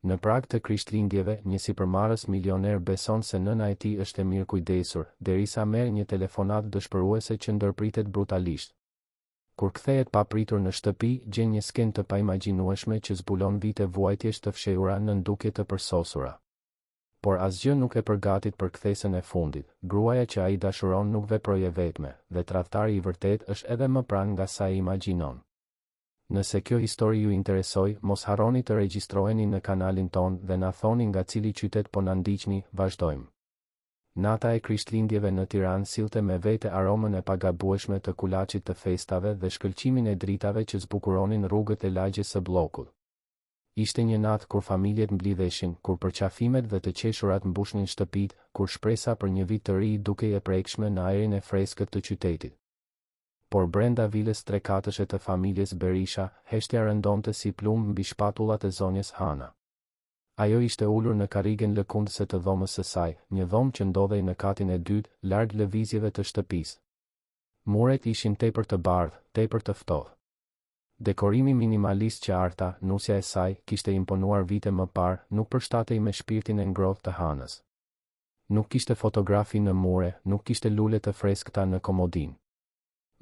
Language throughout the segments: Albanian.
Në prag të krishtlindjeve, një sipërmarrës milioner beson se nëna e tij është e mirë kujdesur, derisa merr një telefonat dëshpëruese që ndërpritet brutalisht. Kur kthehet papritur në shtëpi, gjen një skenë të paimagjinueshme që zbulon vite vuajtjesh të fshehura në ndukje të përsosura. Por asgjë nuk e përgatit për kthesën e fundit. Gruaja që ai dashuron nuk veproi vetme, dhe tradhtari i vërtet është edhe më pranë nga sa i imagjinon. Nëse kjo histori ju interesoj, mos harroni të regjistroheni në kanalin ton dhe na thoni nga cili qytet po na ndiqni. Vazhdojmë. Nata e Krishtlindjeve në Tiranë sillte me vete aromën e pagabueshme të kulaçit të festave dhe shkëlqimin e dritave që zbukuronin rrugët e lagjes së bllokut. Ishte një natë kur familjet mblidheshin, kur përqafimet dhe të qeshurat mbushnin shtëpitë, kur shpresa për një vit të ri dukej e prekshme në ajrin e freskët të qytetit. Por brenda vilës 3-4 të familjes Berisha, heshtja rëndonte si plumë mbi shpatullat e zonjës Hana. Ajo ishte ulur në karrigen lëkundëse të dhomës së saj, një dhomë që ndodhej në katin e dytë, larg lëvizjeve të shtëpisë. Muret ishin tepër të bardhë, tepër të ftohtë. Dekorimi minimalist që Arta, nusja e saj, kishte imponuar vite më parë, nuk përshtatej me shpirtin e ngrohtë të Hanës. Nuk kishte fotografi në mure, nuk kishte lule të freskëta në komodinë.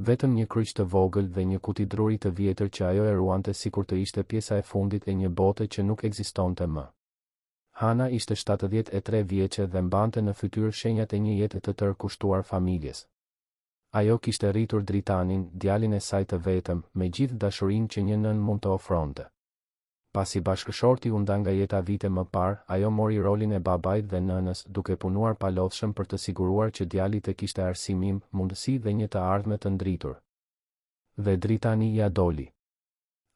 Vetëm një kryq të vogël dhe një kuti druri të vjetër që ajo e ruante sikur të ishte pjesa e fundit e një bote që nuk ekzistonte më. Hana ishte 73 vjeçe dhe mbante në fytyrë shenjat e një jete të tërkushtuar familjes. Ajo kishte rritur dritanin, djalin e saj të vetëm, me gjithë dashurinë që një nën mund të ofronte. Pasi bashkëshorti u nda nga jeta vite më parë, ajo mori rolin e babait dhe nënës, duke punuar palodhshëm për të siguruar që djali të kishte arsimim, mundësi dhe një të ardhme të ndritur. Dhe dritani ja doli.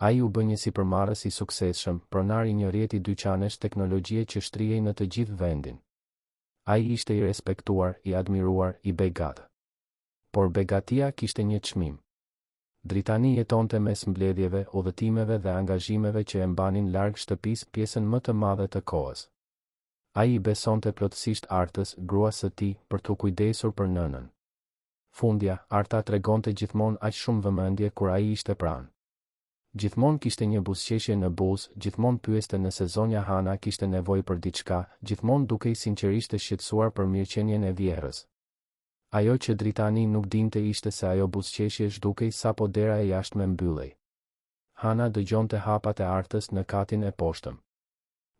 Ai u bë një sipërmarrës i suksesshëm, pronar i një rjeti dyqanesh teknologjie që shtrihej në të gjithë vendin. Ai ishte i respektuar, i admiruar, i begat. Por begatia kishte një çmim. Dritani jetonte mes mbledhjeve, udhëtimeve dhe angazhimeve që e mbanin larg shtëpisë pjesën më të madhe të kohës. Ai i besonte plotësisht Artës, gruas së tij, për t'u kujdesur për nënën. Fundja, Arta tregonte gjithmonë aq shumë vëmendje kur ai ishte pranë. Gjithmonë kishte një buzëqeshje në buzë, gjithmonë pyeste nëse zonja Hana kishte nevojë për diçka, gjithmonë dukej sinqerisht e shqetësuar për mirëqenien e vjerrës. Ajo që dritani nuk dinte ishte se ajo buzëqeshje zhdukej sapo dera e jashtme mbyllej. Hana dëgjonte hapat e Artës në katin e poshtëm.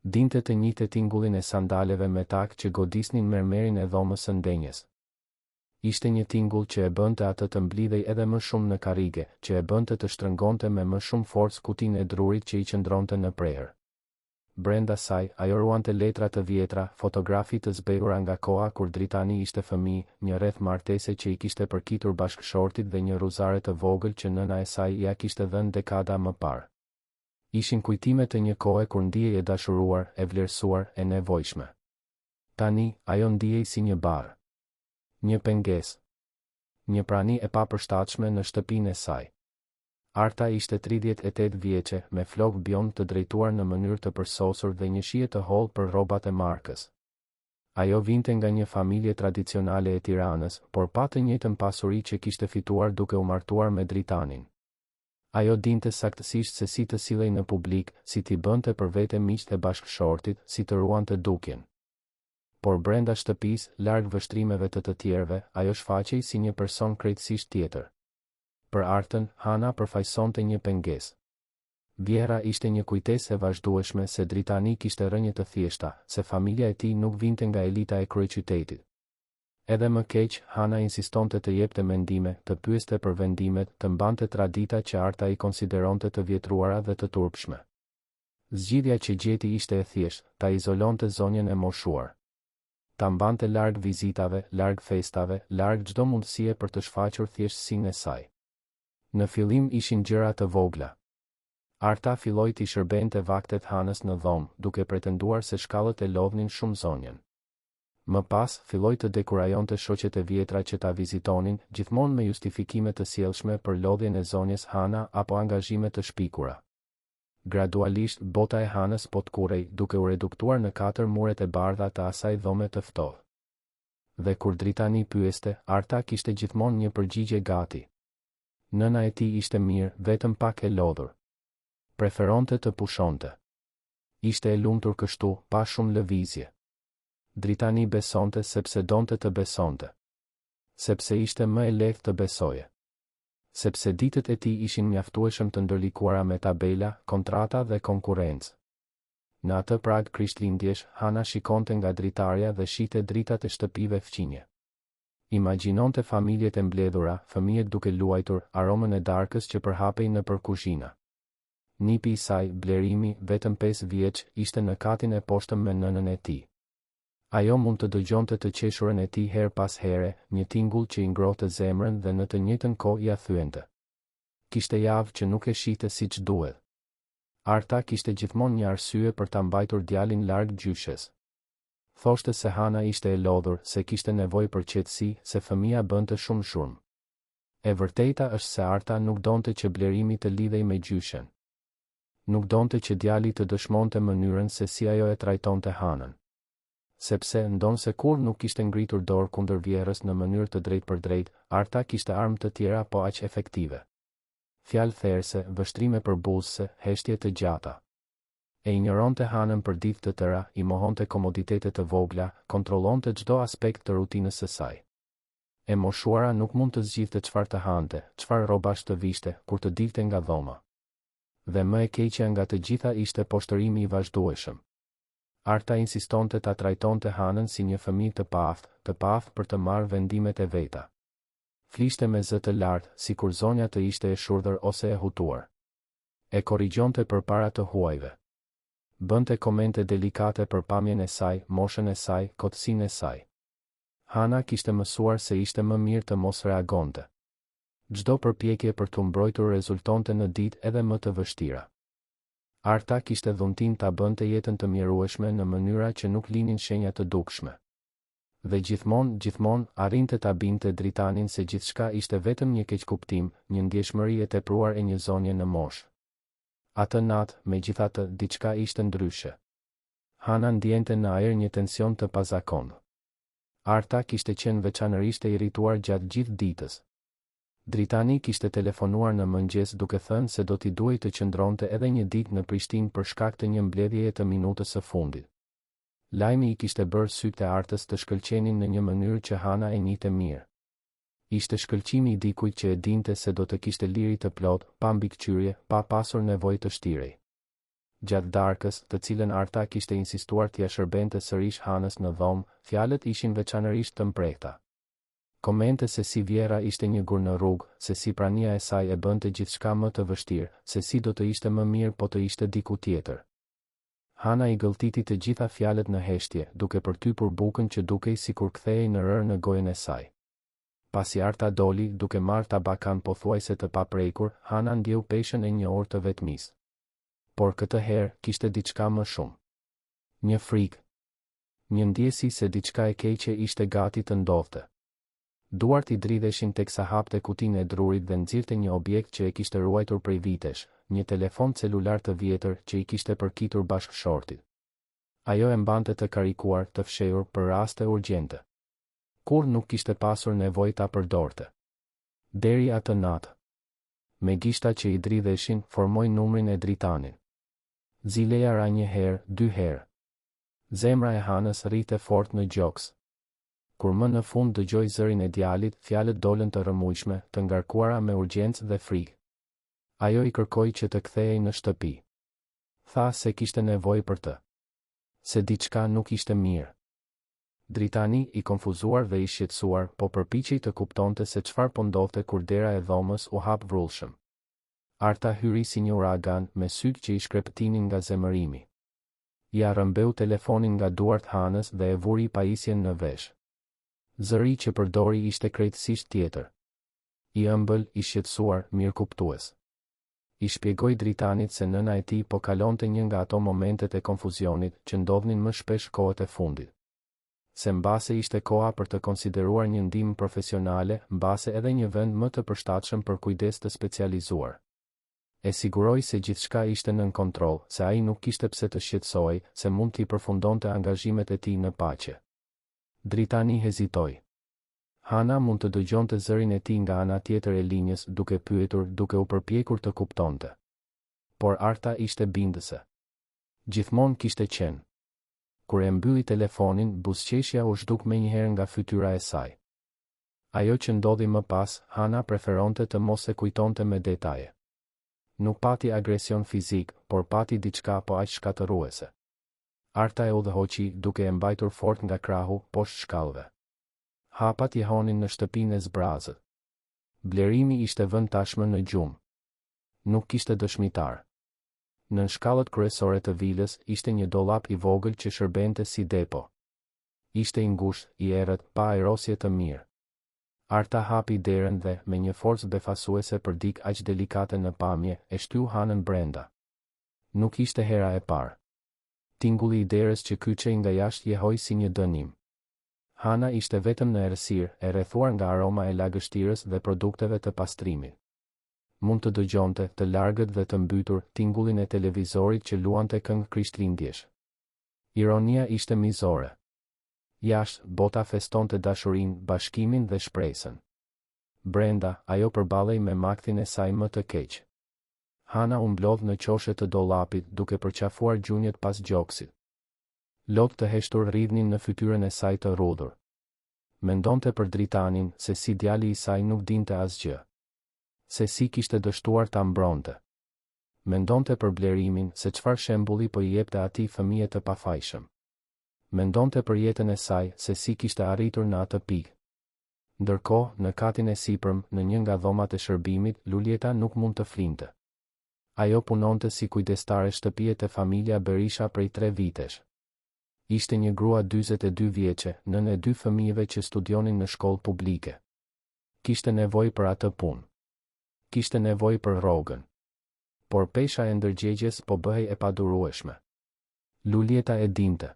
Dinte të njihte tingullin e sandaleve me tak që godisnin mermerin e dhomës së ndenjes. Ishte një tingull që e bënte atë të mblidhej edhe më shumë në karrige, që e bënte të shtrëngonte me më shumë forcë kutinë e drurit që i qëndronte në prerë. Brenda saj, ajo ruante letra të vjetra, fotografi të zbehura nga koha kur dritani ishte fëmijë, një rreth martese që i kishte përkitur bashkëshortit dhe një ruzare të vogël që nëna e saj ja kishte dhënë dekada më parë. Ishin kujtime të një kohe kur ndihej e dashuruar, e vlerësuar, e nevojshme. Tani, ajo ndihej si një barë. Një pengesë. Një prani e papërshtatshme në shtëpinë e saj. Arta ishte 38 vjeçe, me flokë bjond të drejtuar në mënyrë të përsosur dhe një shije të hollë për rrobat e markës. Ajo vinte nga një familje tradicionale e Tiranës, por pa të njëjtën pasuri që kishte fituar duke u martuar me dritanin. Ajo dinte saktësisht se si të sillej në publik, si t'i bënte për vete miqtë e bashkëshortit, si të ruante dukjen. Por brenda shtëpisë, larg vështrimeve të tjerëve, ajo shfaqej si një person krejtësisht tjetër. Për Artën, Hana përfaqësonte një pengesë. Vjera ishte një kujtesë e vazhdueshme se dritani kishte rënje të thjeshta, se familja e tij nuk vinte nga elita e kryeqytetit. Edhe më keq, Hana insistonte të jepte mendime, të pyeste për vendimet, të mbante tradita që Arta i konsideronte të vjetruara dhe të turpshme. Zgjidhja që gjeti ishte e thjeshtë, ta izolonte zonjën e moshuar. Ta mbante larg vizitave, larg festave, larg çdo mundësie për të shfaqur thjeshtësinë e saj. Në fillim ishin gjëra të vogla. Arta filloi t'i shërbente vaktet Hanës në dhomë, duke pretenduar se shkallët e lodhnin shumë zonjën. Më pas, filloi të dekurajonte shoqet e vjetra që ta vizitonin, gjithmonë me justifikime të sjellshme për lodhjen e zonjës Hana apo angazhime të shpikura. Gradualisht, bota e Hanës po t'kurrej, duke u reduktuar në 4 muret e bardha të asaj dhome të ftohtë. Dhe kur dritani pyeste, Arta kishte gjithmonë një përgjigje gati. Nëna e tij ishte mirë, vetëm pak e lodhur. Preferonte të pushonte. Ishte e lumtur kështu, pa shumë lëvizje. Dritani besonte sepse donte të besonte. Sepse ishte më e lehtë të besoje. Sepse ditët e tij ishin mjaftueshëm të ndërlikuara me tabela, kontrata dhe konkurrencë. Në atë prag Krishtlindjesh, Hana shikonte nga dritarja dhe shite dritat e shtëpive fqinje. Imagjinonte familjet e mbledhura, fëmijët duke luajtur, aromën e darkës që përhapej nëpër kuzhina. Nipi i saj, Blerimi, vetëm 5 vjeç, ishte në katin e poshtëm me nënën e tij. Ajo mund të dëgjonte të qeshurën e tij her pas here, një tingull që i ngrohte zemrën dhe në të njëjtën kohë ia thyente. Kishte javë që nuk e shihte siç duhet. Arta kishte gjithmonë një arsye për ta mbajtur djalin larg gjyshes. Thoshte se Hana ishte e lodhur, se kishte nevojë për qetësi, se fëmia bënte shumë shurm. E vërteta është se Arta nuk donte që Blerimi të lidhej me gjyshen. Nuk donte që djali të dëshmonte mënyrën se si ajo e trajtonte Hanën. Sepse ndonse kur nuk kishte ngritur dorë kundër vjerrës në mënyrë të drejtë për drejtë, Arta kishte armë të tjera po aq efektive. Fjalë therse, vështrime përbuzëse, heshtje të gjata. E injoronte Hanën për ditë të tëra, i mohonte komoditete të vogla, kontrollonte çdo aspekt të rutinës së saj. E moshuara nuk mund të zgjidhte çfarë të hante, çfarë rrobash të vishte, kur të dilte nga dhoma. Dhe më e keqja nga të gjitha ishte poshtërimi i vazhdueshëm. Arta insistonte ta trajtonte Hanën si një fëmijë të paftë për të marrë vendimet e veta. Flishte me zë të lartë, sikur zonja të ishte e shurdhër ose e hutuar. E korrigjonte përpara të huajve. Bënte komente delikate për pamjen e saj, moshën e saj, kotësinë e saj. Hana kishte mësuar se ishte më mirë të mos reagonte. Çdo përpjekje për të mbrojtur rezultonte në ditë edhe më të vështira. Arta kishte dhuntin ta bënte jetën të mjerueshme në mënyra që nuk linin shenja të dukshme. Dhe gjithmonë arrinte ta binte dritanin se gjithçka ishte vetëm një keqkuptim, një ndjeshmëri e tepruar e një zonje në moshë. Atë natë, megjithatë, diçka ishte ndryshe. Hana ndjente në ajër një tension të pazakontë. Arta kishte qenë veçanërisht e irrituar gjatë gjithë ditës. Dritani kishte telefonuar në mëngjes duke thënë se do t'i duhej të qëndronte edhe një ditë në Prishtinë për shkak të një mbledhjeje të minutës së fundit. Lajmi i kishte bërë sytë e Artës të shkëlqenin në një mënyrë që Hana e njihte mirë. Ishte shkëlqimi i dikujt që e dinte se do të kishte liri të plot, pa mbikëqyrje, pa pasur nevojë të shtirej. Gjatë darkës, të cilën Arta kishte insistuar t'ia shërbente sërish Hanës në dhomë, fjalët ishin veçanërisht të mprehta. Komente se si vjera ishte një gur në rrugë, se si prania e saj e bënte gjithçka më të vështirë, se si do të ishte më mirë po të ishte diku tjetër. Hana i gëlltiti të gjitha fjalët në heshtje, duke përtypur bukën që dukej sikur kthehej në rër në gojën e saj. Pasi Arta doli, duke marrë tabakan pothuajse të paprekur, Hana ndjeu peshën e një orë të vetmisë. Por këtë herë kishte diçka më shumë. Një frikë. Një ndjesi se diçka e keqe ishte gati të ndodhte. Duart i dridheshin teksa hapte kutinë e drurit dhe nxirrte një objekt që e kishte ruajtur prej vitesh, një telefon celular të vjetër që i kishte përkitur bashkëshortit. Ajo e mbante të karikuar, të fshehur për raste urgjente. Kur nuk kishte pasur nevojë ta përdorte. Deri atë natë. Me gishta që i dridheshin, formoi numrin e dritanin. Zileja ra një herë, 2 herë. Zemra e Hanës rrite fort në gjoks. Kur më në fund dëgjoi zërin e djalit, fjalët dolën të rrëmujshme, të ngarkuara me urgjencë dhe frikë. Ajo i kërkoi që të kthehej në shtëpi. Tha se kishte nevojë për të. Se diçka nuk ishte mirë. Dritani, i konfuzuar dhe i shqetësuar, po përpiqej të kuptonte se çfarë po ndodhte kur dera e dhomës u hap vrullshëm. Arta hyri si një uragan, me sytë që i shkrepëtinin nga zemërimi. Ja rrëmbeu telefonin nga duart Hanës dhe e vuri pajisjen në vesh. Zëri që përdori ishte krejtësisht tjetër. I ëmbël, i shqetësuar, mirëkuptues. I shpjegoi dritanit se nëna e tij po kalonte një nga ato momentet e konfuzionit që ndodhnin më shpesh kohët e fundit. Se mbase ishte koha për të konsideruar një ndihmë profesionale, mbase edhe një vend më të përshtatshëm për kujdes të specializuar. E siguroi se gjithçka ishte nën kontroll, se ai nuk kishte pse të shqetësohej, se mund t'i përfundonte angazhimet e tij në paqe. Dritani hezitoi. Hana mund të dëgjonte zërin e tij nga ana tjetër e linjës, duke pyetur, duke u përpjekur të kuptonte. Por Arta ishte bindëse. Gjithmonë kishte qenë. Kur e mbylli telefonin, buzëqeshja u zhduk menjëherë nga fytyra e saj. Ajo që ndodhi më pas, Hana preferonte të mos e kujtonte me detaje. Nuk pati agresion fizik, por pati diçka po aq shkatëruese. Arta e udhëhoqi, duke e mbajtur fort nga krahu, poshtë shkallëve. Hapat jehonin në shtëpinë e zbrazët. Blerimi ishte vënë tashmë në gjumë. Nuk kishte dëshmitar. Nën shkallët kryesore të vilës ishte një dollap i vogël që shërbente si depo. Ishte i ngushtë, i errët, pa aerosje të mirë. Arta hapi derën dhe, me një forcë befasuese për dik aq delikate në pamje, e shtyu Hanën brenda. Nuk ishte hera e parë. Tingulli i derës që kyçej nga jashtë jehoi si një dënim. Hana ishte vetëm në errësirë, e rrethuar nga aroma e lagështirës dhe produkteve të pastrimit. Mund të dëgjonte, të largët dhe të mbytur, tingullin e televizorit që luante këngë krishtlindjesh. Ironia ishte mizore. Jashtë, bota festonte dashurinë, bashkimin dhe shpresën. Brenda, ajo përballej me makthin e saj më të keq. Hana u mblodh në qoshe të dollapit, duke përqafuar gjunjët pas gjoksit. Lot të heshtur rridhnin në fytyrën e saj të rrudhur. Mendonte për dritanin, se si djali i saj nuk dinte asgjë. Se si kishte dështuar ta mbronte. Mendonte për blerimin, se çfarë shembulli po i jepte atij fëmijë të pafajshëm. Mendonte për jetën e saj, se si kishte arritur në atë pikë. Ndërkohë, në katin e sipërm, në një nga dhomat e shërbimit, Lulieta nuk mund të flinte. Ajo punonte si kujdestare shtëpie te familja Berisha prej 3 vitesh. Ishte një grua 42 vjeçe, nën e 2 fëmijëve që studionin në shkollë publike. Kishte nevojë për atë punë. Kishte nevojë për rrogën. Por pesha e ndërgjegjes po bëhej e padurueshme. Lulieta e dinte.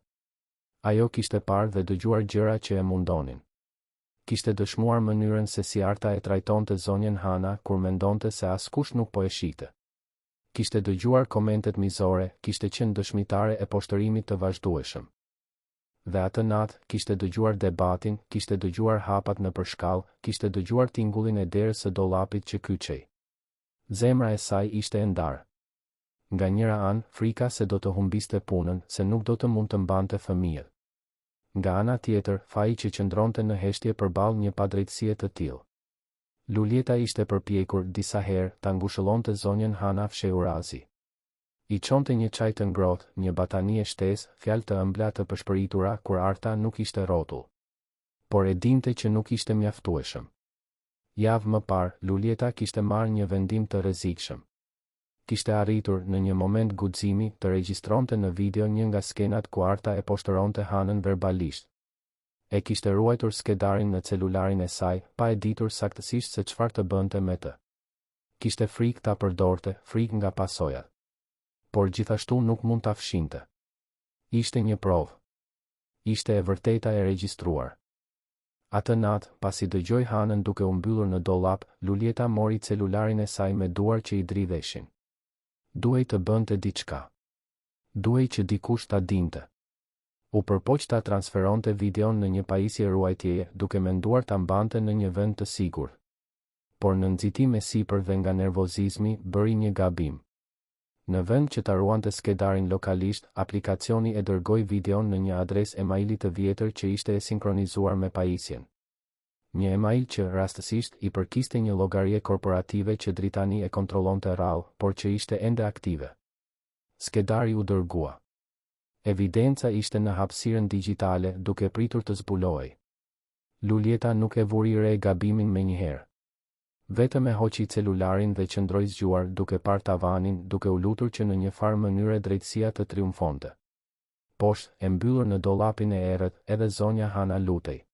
Ajo kishte parë dhe dëgjuar gjëra që e mundonin. Kishte dëshmuar mënyrën se si Arta e trajtonte zonjën Hana kur mendonte se askush nuk po e shihte. Kishte dëgjuar komentet mizore, kishte qenë dëshmitare e poshtërimit të vazhdueshëm. Dhe atë natë, kishte dëgjuar debatin, kishte dëgjuar hapat në përshkallë, kishte dëgjuar tingullin e derës së dollapit që kyçej. Zemra e saj ishte e ndarë. Nga njëra anë, frika se do të humbiste punën, se nuk do të mund të mbante fëmijët. Nga ana tjetër, faji që qëndronte në heshtje përballë një padrejtësie të tillë. Lulieta ishte përpjekur disa herë ta ngushëllonte zonjën Hana Fsheurazi. I çonte një çaj të ngrohtë, një batanie shtesë, fjalë të ëmbla të përshpëritura kur Arta nuk ishte rrotull. Por e dinte që nuk ishte mjaftueshëm. Javë më parë, Lulieta kishte marrë një vendim të rrezikshëm. Kishte arritur në një moment guximi të regjistronte në video një nga skenat ku Arta e poshtëronte Hanën verbalisht. E kishte ruajtur skedarin në celularin e saj, pa e ditur saktësisht se çfarë të bënte me të. Kishte frikë ta përdorte, frikë nga pasojat. Por gjithashtu nuk mund ta fshinte. Ishte një provë. Ishte e vërteta e regjistruar. Atë natë, pasi dëgjoi Hanën duke u mbyllur në dollap, Lulieta mori celularin e saj me duar që i dridheshin. Duhej të bënte diçka. Duhej që dikush ta dinte. U përpoq ta transferonte videon në një pajisje ruajtjeje, duke menduar ta mbante në një vend të sigurt. Por në nxitim e sipër dhe nga nervozizmi, bëri një gabim. Në vend që ta ruante skedarin lokalisht, aplikacioni e dërgoi videon në një adresë emaili të vjetër që ishte e sinkronizuar me pajisjen. Një email që rastësisht i përkiste një llogarie korporative që dritani e kontrollonte rrallë, por që ishte ende aktive. Skedari u dërgua. Evidenca ishte në hapësirën digjitale, duke pritur të zbulohej. Lulieta nuk e vuri re gabimin menjëherë. Vetëm e hoqi celularin dhe qëndroi zgjuar, duke parë tavanin, duke u lutur që në një farë mënyre drejtësia të triumfonte. Poshtë, e mbyllur në dollapin e errët, edhe zonja Hana lutej.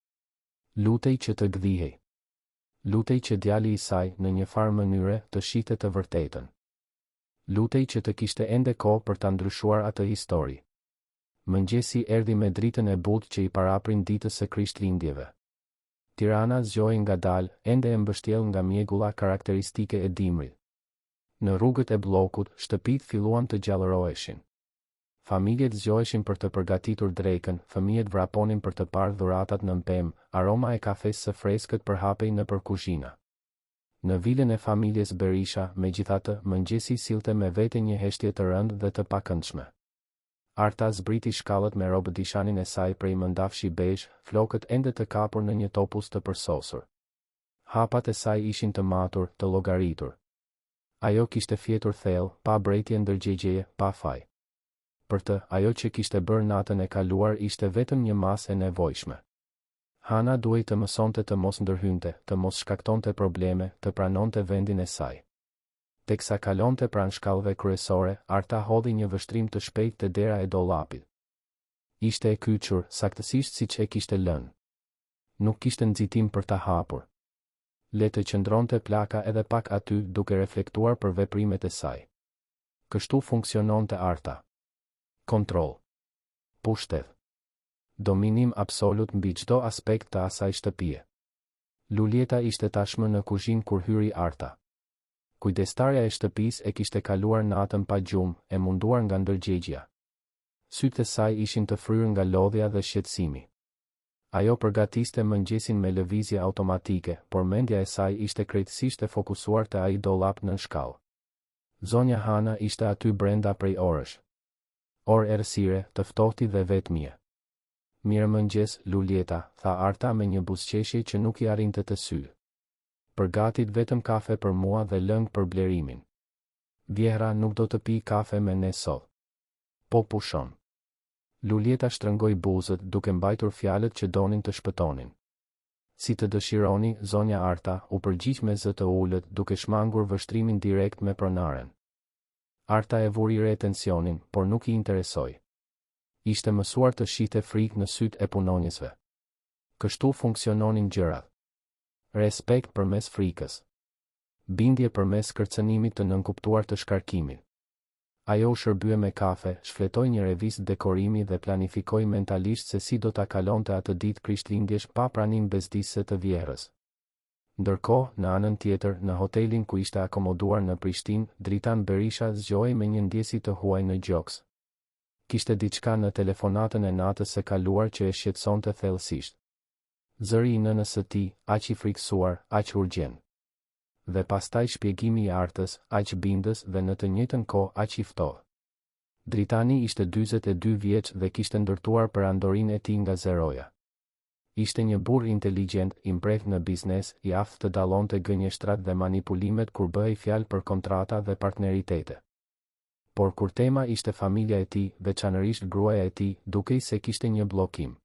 Lutej që të gdhihej. Lutej që djali i saj, në një farë mënyre, të shihte të vërtetën. Lutej që të kishte ende kohë për ta ndryshuar atë histori. Mëngjesi erdhi me dritën e butë që i paraprin ditës së Krishtlindjeve. Tirana zgjoi ngadalë, ende e mbështjell nga mjegulla karakteristike e dimrit. Në rrugët e bllokut, shtëpitë filluan të gjallëroheshin. Familjet zgjoheshin për të përgatitur drekën, fëmijët vraponin për të parë dhuratat në pemë, aroma e kafes së freskët përhapej nëpër kuzhina. Në vilën e familjes Berisha, megjithatë, mëngjesi sillte me vete një heshtje të rëndë dhe të pakëndshme. Arta zbriti shkallët me robë dishanin e saj prej mëndafshi bezh, flokët ende të kapur në një topuz të përsosur. Hapat e saj ishin të matur, të llogaritur. Ajo kishte fjetur thellë, pa brejtje ndërgjegjeje, pa faj. Për të, ajo që kishte bërë natën e kaluar ishte vetëm një masë e nevojshme. Hana duhej të mësonte të mos ndërhynte, të mos shkaktonte probleme, të pranonte vendin e saj. Teksa kalonte pranë shkallëve kryesore, Arta hodhi një vështrim të shpejtë te dera e dollapit. Ishte e kyçur, saktësisht siç e kishte lënë. Nuk kishte nxitim për ta hapur. Le të qëndronte plaka edhe pak aty, duke reflektuar për veprimet e saj. Kështu funksiononte Arta. Kontroll. Pushtet. Dominim absolut mbi çdo aspekt të asaj shtëpie. Lulieta ishte tashmë në kuzhinë kur hyri Arta. Kujdestarja e shtëpisë e kishte kaluar natën pa gjumë, e munduar nga ndërgjegjja. Sytë e saj ishin të fryrë nga lodhja dhe shqetësimi. Ajo përgatiste mëngjesin me lëvizje automatike, por mendja e saj ishte krejtësisht e fokusuar te ai dollap nën shkallë. Zonja Hana ishte aty brenda prej orësh. Orë errësire, të ftohti dhe vetmie. Mirë mëngjes, Lulieta, tha Arta me një buzëqeshje që nuk i arrinte të sy. Përgatit vetëm kafe për mua dhe lëng për blerimin. Vjehra nuk do të pi kafe me ne sot. Po pushon. Lulieta shtrëngoi buzët duke mbajtur fjalët që donin të shpëtonin. Si të dëshironi, zonja Arta, u përgjigj me zë të ulët duke shmangur vështrimin direkt me pronaren. Arta e vuri re tensionin, por nuk i interesoi. Ishte mësuar të shihte frikë në sytë e punonjësve. Kështu funksiononin gjërat. Respekt përmes frikës. Bindje përmes kërcënimit të nënkuptuar të shkarkimit. Ajo u shërbye me kafe, shfletoi një revistë dekorimi dhe planifikoi mentalisht se si do ta kalonte atë ditë Krishtlindjesh pa pranim bezdisëse të vjerës. Ndërkohë, në anën tjetër, në hotelin ku ishte akomoduar në Prishtinë, Dritan Berisha zgjohej me një ndjesi të huaj në gjoks. Kishte diçka në telefonatën e natës së kaluar që e shqetësonte thellësisht. Zëri i nënës së tij, aq i frikësuar, aq urgjent. Dhe pastaj shpjegimi i Artës, aq bindës dhe në të njëjtën kohë aq i ftohtë. Dritani ishte 42 vjeç dhe kishte ndërtuar perandorinë e tij nga zeroja. Ishte një burr inteligjent, i mprehtë në biznes, i aftë të dallonte gënjeshtrat dhe manipulimet kur bëhej fjalë për kontrata dhe partneritete. Por kur tema ishte familja e tij, veçanërisht gruaja e tij, dukej se kishte një bllokim.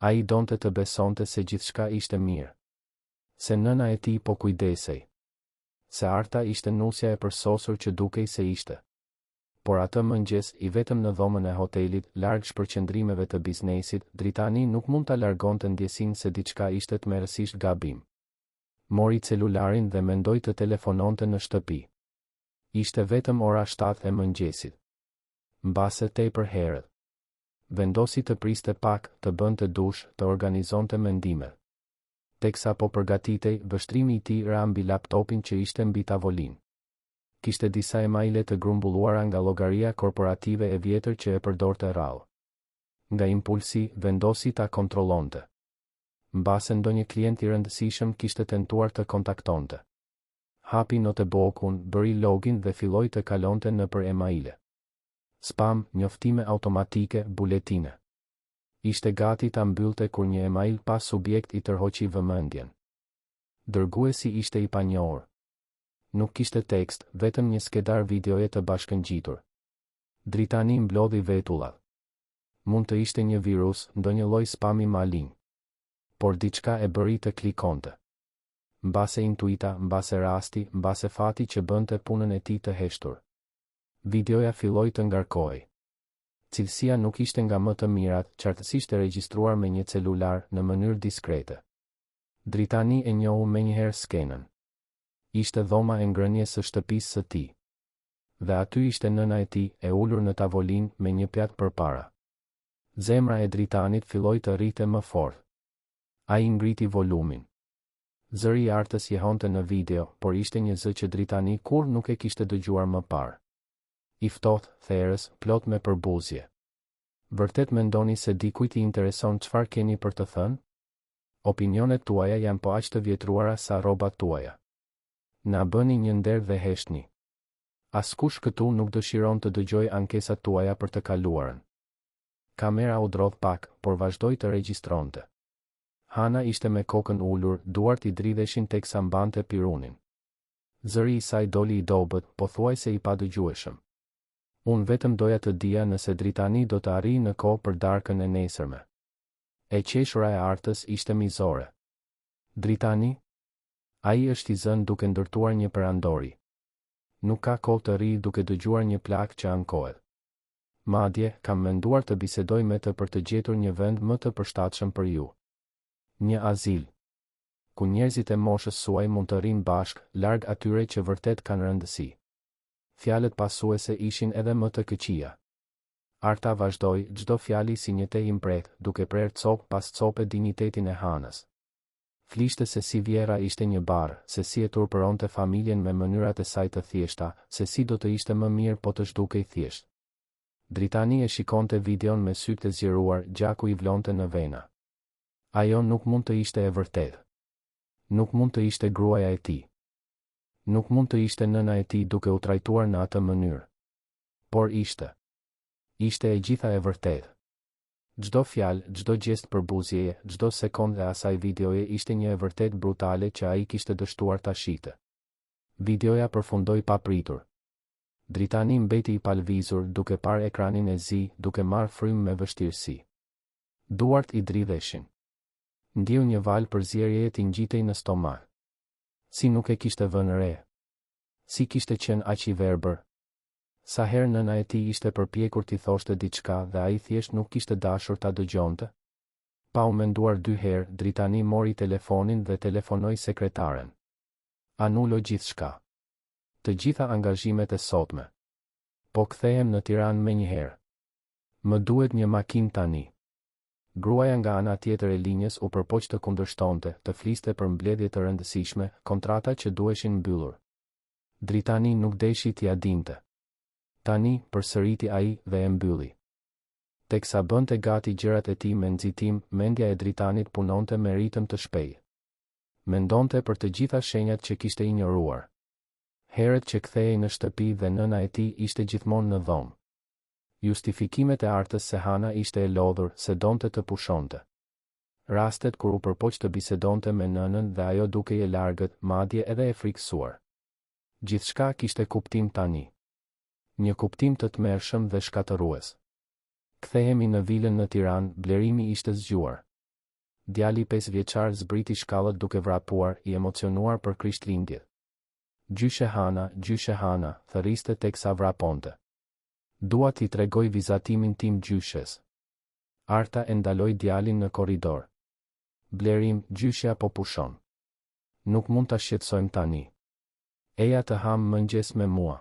Ai donte të besonte se gjithçka ishte mirë. Se nëna e tij po kujdesej. Se Arta ishte nusja e përsosur që dukej se ishte. Por atë mëngjes, i vetëm në dhomën e hotelit, larg shpërqendrimeve të biznesit, Dritani nuk mund ta largonte ndjesinë se diçka ishte tmerrësisht gabim. Mori celularin dhe mendoi të telefononte në shtëpi. Ishte vetëm ora 7 e mëngjesit. Mbase tepër herët. Vendosi të priste pak, të bënte dush, të organizonte mendimet. Teksa po përgatitej, vështrimi i tij ra mbi laptopin që ishte mbi tavolinë. Kishte disa emaile të grumbulluara nga llogaria korporative e vjetër që e përdorte rrallë. Nga impulsi, vendosi ta kontrollonte. Mbase ndonjë klient i rëndësishëm kishte tentuar të kontaktonte. Hapi notebookun, bëri login dhe filloi të kalonte nëpër emaile. Spam, njoftime automatike, buletine. Ishte gati ta mbyllte kur një email pa subjekt i tërhoqi vëmendjen. Dërguesi ishte i panjohur. Nuk kishte tekst, vetëm një skedar videoje të bashkëngjitur. Dritani mblodhi vetullat. Mund të ishte një virus, ndonjë lloj spami malign. Por diçka e bëri të klikonte. Mbase intuita, mbase rasti, mbase fati që bënte punën e tij të heshtur. Videoja filloi të ngarkohej. Cilësia nuk ishte nga më të mirat, qartësisht e regjistruar me një celular në mënyrë diskrete. Dritani e njohu menjëherë skenën. Ishte dhoma e ngrënies së shtëpisë së tij. Dhe aty ishte nëna e tij, e ulur në tavolinë me një pjatë përpara. Zemra e Dritanit filloi të rrite më fort. Ai ngriti volumin. Zëri i Artës jehonte në video, por ishte një zë që Dritani kur nuk e kishte dëgjuar më parë. I ftohtë, therrës, plot me përbuzje. Vërtet mendoni se dikujt i intereson çfarë keni për të thënë? Opinionet tuaja janë po aq të vjetruara sa rrobat tuaja. Na bëni një nder dhe heshtni. Askush këtu nuk dëshiron të dëgjoj ankesat tuaja për të kaluarën. Kamera u drodh pak, por vazhdoi të regjistronte. Hana ishte me kokën ulur, duart i dridheshin teksa mbante pirunin. Zëri i saj doli i dobët, pothuajse i padëgjueshëm. Unë vetëm doja të dija nëse Dritani do të arrijë në kohë për darkën e nesërme. E qeshura e artës ishte mizore. Dritani? Ai është i zënë duke ndërtuar një perandori. Nuk ka kohë të ri duke dëgjuar një plak që ankohet. Madje, kam menduar të bisedoj me të për të gjetur një vend më të përshtatshëm për ju. Një azil. Ku njerëzit e moshës suaj mund të rrinë bashk, larg atyre që vërtet kanë rëndësi. Fjalët pasuese ishin edhe më të këqija. Arta vazhdoi, çdo fjali si një tej i mprehtë, duke prerë copë pas cope dinjitetin e Hanës. Flishte se si Vjera ishte një barë, se si e turpëronte familjen me mënyrat e saj të thjeshta, se si do të ishte më mirë po të zhdukej thjesht. Dritani e shikonte videon me sytë e zgjeruar, gjaku i vlonte në vena. Ajo nuk mund të ishte e vërtetë. Nuk mund të ishte gruaja e tij. Nuk mund të ishte nëna e tij duke u trajtuar në atë mënyrë. Por ishte. Ishte e gjitha e vërtetë. Çdo fjalë, çdo gjest përbuzjeje, çdo sekondë e asaj videoje ishte një e vërtet brutale që ai kishte dështuar ta shite. Videoja përfundoi papritur. Dritani mbeti i palvizur, duke parë ekranin e zi, duke marrë frymë me vështirësi. Duart i dridheshin. Ndjeu një val përzierjeje t'i ngjitej në stomak. Si nuk e kishte vënë re. Si kishte qenë aq i verbër. Sa herë nëna e tij ishte përpjekur t'i thoshte diçka dhe ai thjesht nuk kishte dashur ta dëgjonte. Pa u menduar 2 herë, Dritani mori telefonin dhe telefonoi sekretaren. Anulo gjithçka. Të gjitha angazhimet e sotme. Po kthehem në Tiranë menjëherë. Më duhet një makinë tani. Gruaja nga ana tjetër e linjës u përpoq të kundërshtonte, të fliste për mbledhje të rëndësishme, kontrata që duheshin mbyllur. Dritani nuk deshi t'ia dinte. Tani, përsëriti ai dhe e mbylli. Teksa bënte gati gjërat e tij me nxitim, mendja e Dritanit punonte me ritëm të shpejtë. Mendonte për të gjitha shenjat që kishte injoruar. Herët që kthehej në shtëpi dhe nëna e tij ishte gjithmonë në dhomë. Justifikimet e artës se Hana ishte e lodhur, se donte të pushonte. Rastet kur u përpoq të bisedonte me nënën dhe ajo duke e largët, madje edhe e frikësuar. Gjithçka kishte kuptim tani. Një kuptim të tmerrshëm dhe shkatërues. Kthehemi në vilën në Tiranë, Blerimi ishte zgjuar. Djali 5 vjeçar zbriti shkallët duke vrapuar, i emocionuar për Krishtlindjet. Gjyshe Hana, thërriste teksa vraponte. Dua t'i tregoj vizatimin tim gjyshes. Arta e ndaloi djalin në korridor. Blerim, gjyshja po pushon. Nuk mund ta shqetësojmë tani. Eja të ham mëngjes me mua.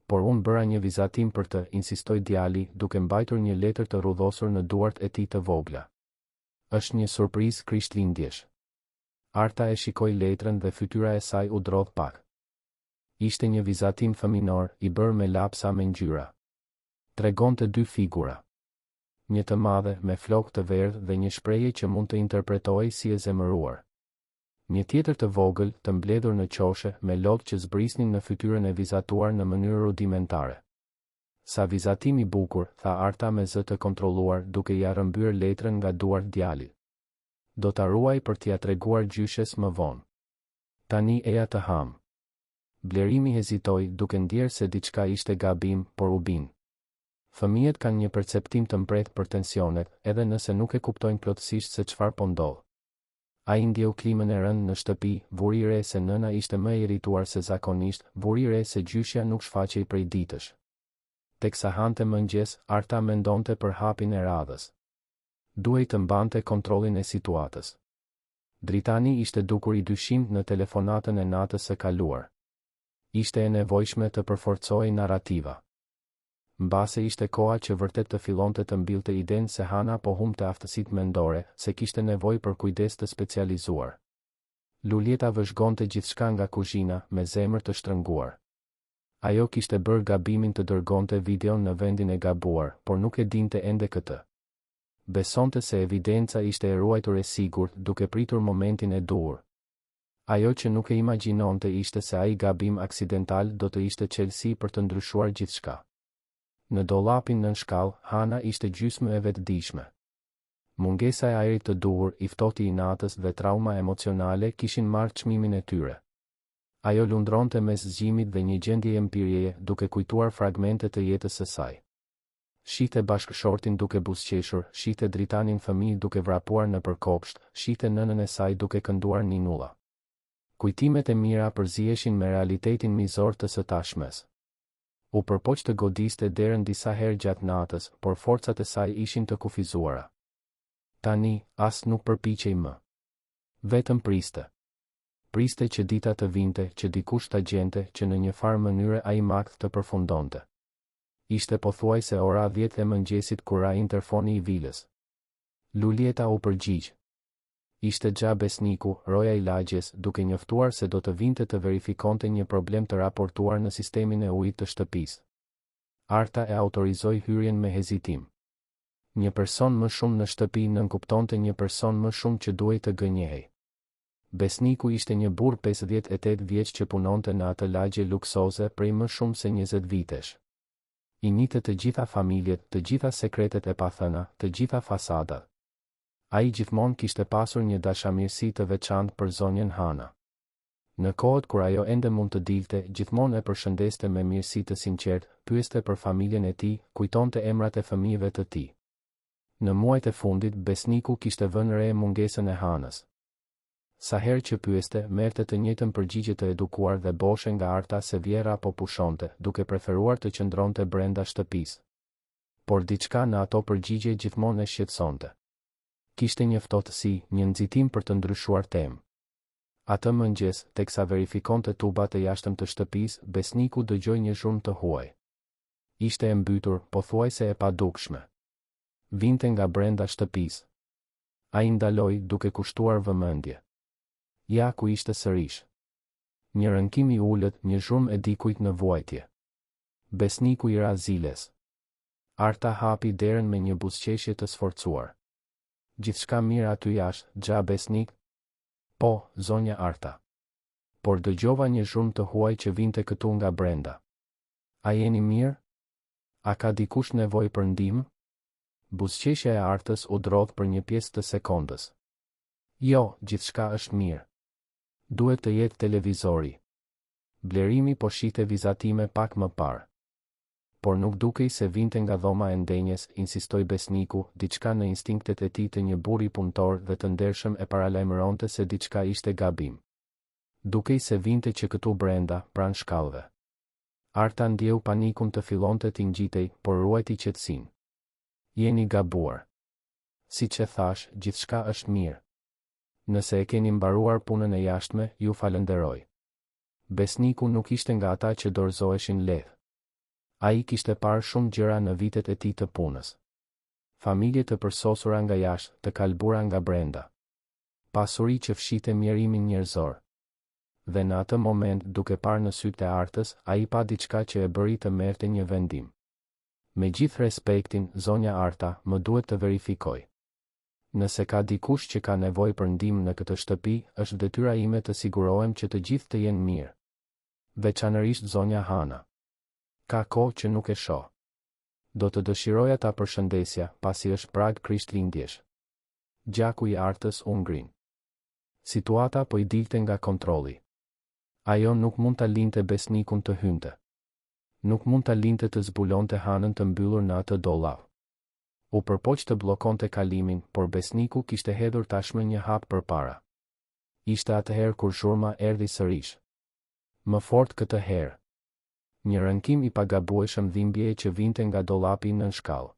Por unë bëra një vizatim për të, insistoi djali, duke mbajtur një letër të rrudhosur në duart e tij të vogla. Është një surprizë Krishtlindjesh. Arta e shikoi letrën dhe fytyra e saj u drodh pak. Ishte një vizatim fëminor, i bërë me lapsa me ngjyra. Tregonte 2 figura. Një të madhe, me flokë të verdhë dhe një shprehje që mund të interpretohej si e zemëruar. Një tjetër të vogël, të mbledhur në qoshe, me lodhë që zbrisnin në fytyrën e vizatuar në mënyrë rudimentare. Sa vizatim i bukur, tha Arta me zë të kontrolluar, duke ja rrëmbyer letrën nga duart djalit. Do ta ruaj për t'ia treguar gjyshes më vonë. Tani eja të ham. Blerimi hezitoi, duke ndjerë se diçka ishte gabim, por u bin. Fëmijët kanë një perceptim të mprehtë për tensionet, edhe nëse nuk e kuptojnë plotësisht se çfarë po ndodh. Ai ndjeu klimën e rënë në shtëpi, vuri re se nëna ishte më e irrituar se zakonisht, vuri re se gjyshja nuk shfaqej prej ditësh. Teksa hante mëngjes, Arta mendonte për hapin e radhës. Duhej të mbante kontrollin e situatës. Dritani ishte dukur i dyshimt në telefonatën e natës së kaluar. Ishte e nevojshme të përforcojë narrativa. Mbase ishte koha që vërtet të fillonte të mbillte idenë se Hana po humbte aftësitë mendore, se kishte nevojë për kujdes të specializuar. Lulieta vëzhgonte gjithçka nga kuzhina, me zemër të shtrënguar. Ajo kishte bërë gabimin të dërgonte videon në vendin e gabuar, por nuk e dinte ende këtë. Besonte se evidenca ishte e ruajtur e sigurt, duke pritur momentin e duhur. Ajo që nuk e imagjinonte ishte se ai gabim aksidental do të ishte çelësi për të ndryshuar gjithçka. Në dollapin nën shkallë, Hana ishte gjysmë e vetëdijshme. Mungesa e ajrit të duhur, i ftohti i natës dhe trauma emocionale kishin marrë çmimin e tyre. Ajo lundronte mes zgjimit dhe një gjendje empirieje, duke kujtuar fragmente të jetës së saj. Shite bashkëshortin duke buzëqeshur, shite dritanin fëmijë duke vrapuar në përkopsht, shite nënën e saj duke kënduar ninulla. Kujtimet e mira përzieshin me realitetin mizor të së tashmes. U përpoq të godiste derën disa herë gjatë natës, por forcat e saj ishin të kufizuara. Tani, as nuk përpiqej më. Vetëm priste. Priste që dita të vinte, që dikush ta gjente, që në një farë mënyre ai makt të përfundonte. Ishte pothuajse ora 10 e mëngjesit kur ra interfoni i vilës. Lulieta u përgjigj. Ishte Xha Besniku, roja i lagjes, duke njoftuar se do të vinte të verifikonte një problem të raportuar në sistemin e ujit të shtëpisë. Arta e autorizoi hyrjen me hezitim. Një person më shumë në shtëpi nënkuptonte një person më shumë që duhej të gënjehej. Besniku ishte një burr 58 vjeç që punonte në atë lagje luksoze prej më shumë se 20 vitesh. I njihte të gjitha familjet, të gjitha sekretet e pathëna, të gjitha fasadat. Ai gjithmonë kishte pasur një dashamirësi të veçantë për zonjën Hana. Në kohët kur ajo ende mund të dilte, gjithmonë e përshëndeste me mirësi të sinqertë, pyeste për familjen e tij, kujtonte emrat e fëmijëve të tij. Në muajt e fundit, Besniku kishte vënë re mungesën e Hanës. Sa herë që pyeste, merrte të njëjtën përgjigje të edukuar dhe boshe nga Arta se vjera apo pushonte, duke preferuar të qëndronte brenda shtëpisë. Por diçka në ato përgjigje gjithmonë e shqetësonte. Kishte një ftohtësi, një nxitim për të ndryshuar temë. Atë mëngjes, teksa verifikonte tubat e jashtëm të shtëpisë, Besniku dëgjoi një zhurmë të huaj. Ishte e mbytur, pothuajse e padukshme. Vinte nga brenda shtëpisë. Ai ndaloi duke kushtuar vëmendje. Ja ku ishte sërish. Një rënkim i ulët, një zhurmë e dikujt në vuajtje. Besniku i ra ziles. Arta hapi derën me një buzëqeshje të sforcuar. Gjithçka mirë aty jashtë, Xha Besnik? Po, zonja Arta. Por dëgjova një zhurmë të huaj që vinte këtu nga brenda. A jeni mirë? A ka dikush nevojë për ndihmë? Buzëqeshja e Artës u drodh për një pjesë të sekondës. Jo, gjithçka është mirë. Duhet të jetë televizori. Blerimi po shite vizatime pak më parë. Por nuk dukej se vinte nga dhoma e ndenjes, insistoi Besniku, diçka në instinktet e tij të një burri punëtor dhe të ndershëm e paralajmëronte se diçka ishte gabim. Dukej se vinte që këtu brenda, pranë shkallëve. Arta ndjeu panikun të fillonte t'i ngjitej, por ruajti qetësinë. Jeni gabuar. Siç e thash, gjithçka është mirë. Nëse e keni mbaruar punën e jashtme, ju falenderoj. Besniku nuk ishte nga ata që dorëzoheshin lehtë. Ai kishte parë shumë gjëra në vitet e tij të punës. Familje të përsosura nga jashtë, të kalbura nga brenda. Pasuri që fshite mjerimin njerëzor. Dhe në atë moment, duke parë në sytë e Artës, ai pa diçka që e bëri të merrte një vendim. Me gjithë respektin, zonja Arta, më duhet të verifikoj. Nëse ka dikush që ka nevojë për ndihmë në këtë shtëpi, është detyra ime të sigurohem që të gjithë të jenë mirë. Veçanërisht zonja Hana. Ka kohë që nuk e shoh. Do të dëshiroja ta përshëndesja, pasi është prag Krishtlindjesh. Gjaku i Artës u ngrin. Situata po i dilte nga kontrolli. Ajo nuk mund ta linte Besnikun të hynte. Nuk mund ta linte të zbulonte Hanën të mbyllur në atë dollap. U përpoq të bllokonte kalimin, por Besniku kishte hedhur tashmë një hap përpara. Ishte atëherë kur zhurma erdhi sërish. Më fort këtë herë. Një rënkim i pagabueshëm dhimbjeje që vinte nga dollapi nën shkallë.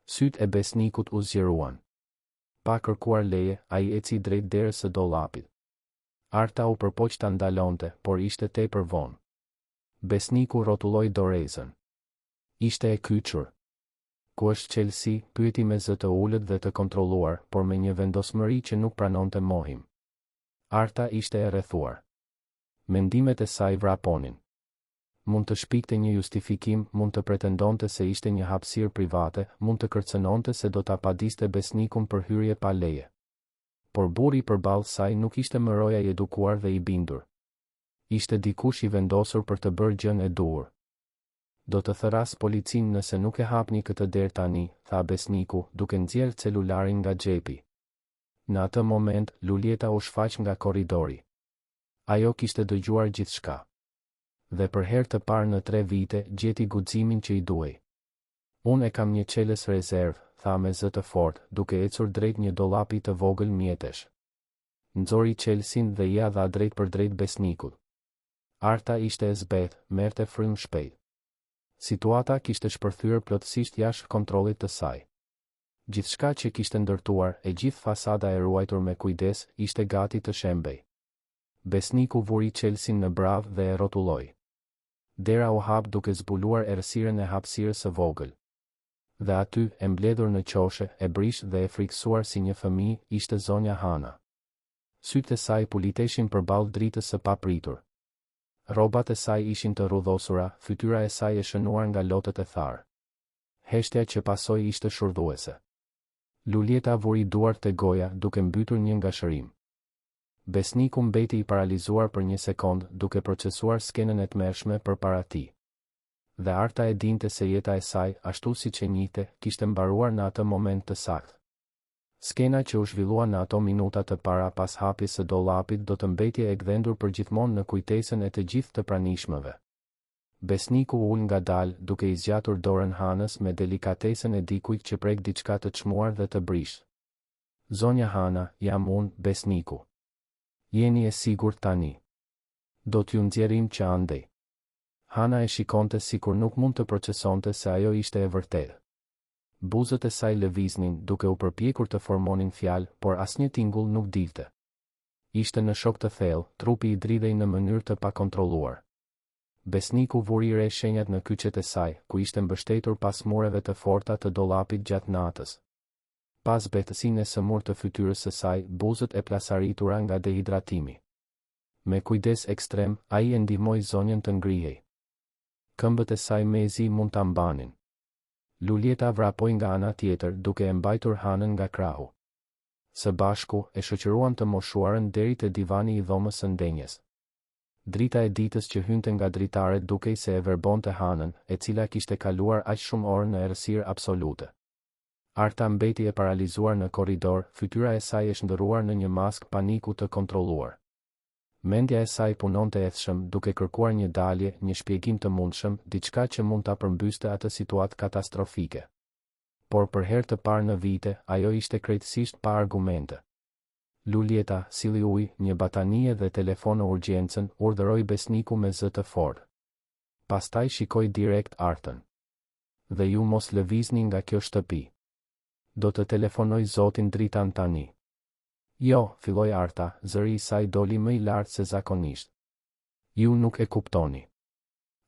Sytë e Besnikut u zgjeruan. Pa kërkuar leje, ai eci drejt derës së dollapit. Arta u përpoq ta ndalonte, por ishte tepër vonë. Besniku rrotulloi dorezën. Ishte e kyçur. Ku është qelësi, pyeti me zë të ulët dhe të kontrolluar, por me një vendosmëri që nuk pranonte mohim. Arta ishte e rrethuar. Mendimet e saj vraponin. Mund të shpikte një justifikim, mund të pretendonte se ishte një hapësirë private, mund të kërcënonte se do ta padiste Besnikun për hyrje pa leje. por burri përballë saj nuk ishte më roja i edukuar dhe i bindur. Ishte dikush i vendosur për të bërë gjën e duhur. Do të thëras policin nëse nuk e hapni këtë derë tani, tha besniku, duke nxjerrë celularin nga xhepi. Në atë moment, Lulieta u shfaq nga korridori. Ajo kishte dëgjuar gjithçka. Dhe për herë të parë në 3 vite, gjeti guximin që i duhej. Unë e kam një çelës rezervë, tha me zë të fortë, duke ecur drejt një dollapi të vogël mjetesh. Nxori çelësin dhe ia dha drejt për drejt besnikut. Arta ishte e zbeth, merrte frymë shpejt. Situata kishte shpërthyer plotësisht jashtë kontrollit të saj. Gjithçka që kishte ndërtuar, e gjithë fasada e ruajtur me kujdes, ishte gati të shembej. Besniku vuri çelësin në brav dhe e rrotulloi. Dera u hap duke zbuluar errësirën e hapësirës së vogël. Dhe aty, e mbledhur në qoshe, e brish dhe e friksuar si një fëmijë, ishte zonja Hana. Sytë e saj puliteshin përballë dritës së papritur. Rrobat e saj ishin të rrudhosura, fytyra e saj e shënuar nga lotët e tharë. Heshtja që pasoi ishte shurdhuese. Lulieta vuri duart te goja, duke mbytur një ngashërim. Besniku mbeti i paralizuar për një sekond, duke procesuar skenën e tmerrshme përpara tij. Dhe Arta e dinte se jeta e saj, ashtu siç e njihte, kishte mbaruar në atë moment të saktë. Skena që u zhvillua në ato minuta të para pas hapjes së dollapit do të mbetje e gdhendur përgjithmonë në kujtesën e të gjithë të pranishmëve. Besniku ul ngadalë, duke i zgjatur dorën Hanës me delikatesën e dikujt që prek diçka të çmuar dhe të brish. Zonja Hana, jam unë, besniku. Jeni e sigurt tani? Do t'ju nxjerrim që andej. Hana e shikonte sikur nuk mund të procesonte se ajo ishte e vërtetë. Buzët e saj lëviznin, duke u përpjekur të formonin fjalë, por asnjë tingull nuk dilte. Ishte në shok të thellë, trupi i dridhej në mënyrë të pakontrolluar. Besniku vuri re shenjat në kyçet e saj, ku ishte mbështetur pas mureve të forta të dollapit gjatë natës. Pas betësinë e sëmurë të fytyrës së saj, buzët e plasaritura nga dehidratimi. Me kujdes ekstrem, ai e ndihmoi zonjën të ngrihej. Këmbët e saj mezi mund ta mbanin. Lulieta vrapoi nga ana tjetër, duke e mbajtur Hanën nga krahu. Së bashku, e shoqëruan të moshuarën deri te divani i dhomës së ndenjes. Drita e ditës që hynte nga dritaret dukej se e verbonte Hanën, e cila kishte kaluar aq shumë orë në errësirë absolute. Arta mbeti e paralizuar në korridor, fytyra e saj e shndërruar në një maskë paniku të kontrolluar. Mendja e saj punonte ethshëm, duke kërkuar një dalje, një shpjegim të mundshëm, diçka që mund ta përmbyste atë situatë katastrofike. Por për herë të parë në vite, ajo ishte krejtësisht pa argumente. Lulieta, silli ujë, një batanie dhe telefon në urgjencën, urdhëroi besniku me zë të fortë. Pastaj shikoi direkt Artën. Dhe ju mos lëvizni nga kjo shtëpi. Do të telefonoj zotin Dritan tani. Jo, filloi Arta, zëri i saj doli më i lartë se zakonisht. Ju nuk e kuptoni.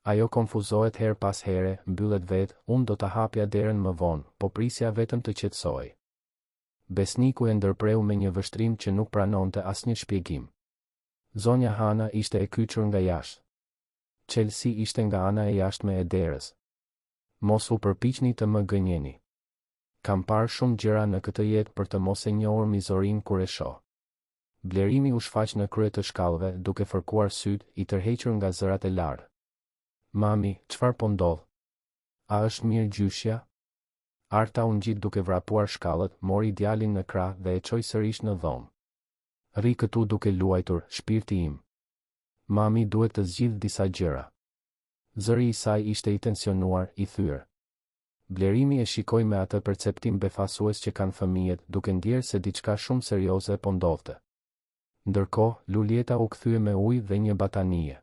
Ajo konfuzohet her pas here, mbyllet vetë, unë do të hapja derën më vonë, po prisja vetëm të qetësoj. Besniku e ndërpreu me një vështrim që nuk pranonte asnjë shpjegim. Zonja Hana ishte e kyçur nga jashtë. Çelësi ishte nga ana e jashtme e derës. Mos u përpiqni të më gënjeni. Kam parë shumë gjëra në këtë jetë për të mos e njohur mizorinë kur e shoh. Blerimi u shfaq në krye të shkallëve, duke fërkuar sytë, i tërhequr nga zërat e lartë. Mami, çfarë po ndodh? A është mirë gjyshja? Arta u ngjit duke vrapuar shkallët, mori djalin në krah dhe e çoi sërish në dhomë. Rri këtu duke luajtur, shpirti im. Mami duhet të zgjidh disa gjëra. Zëri i saj ishte i tensionuar, i thyer. Blerimi e shikoi me atë perceptim befasues që kanë fëmijët, duke ndjerë se diçka shumë serioze po ndodhte. Ndërkohë, Lulieta u kthye me ujë dhe një batanie.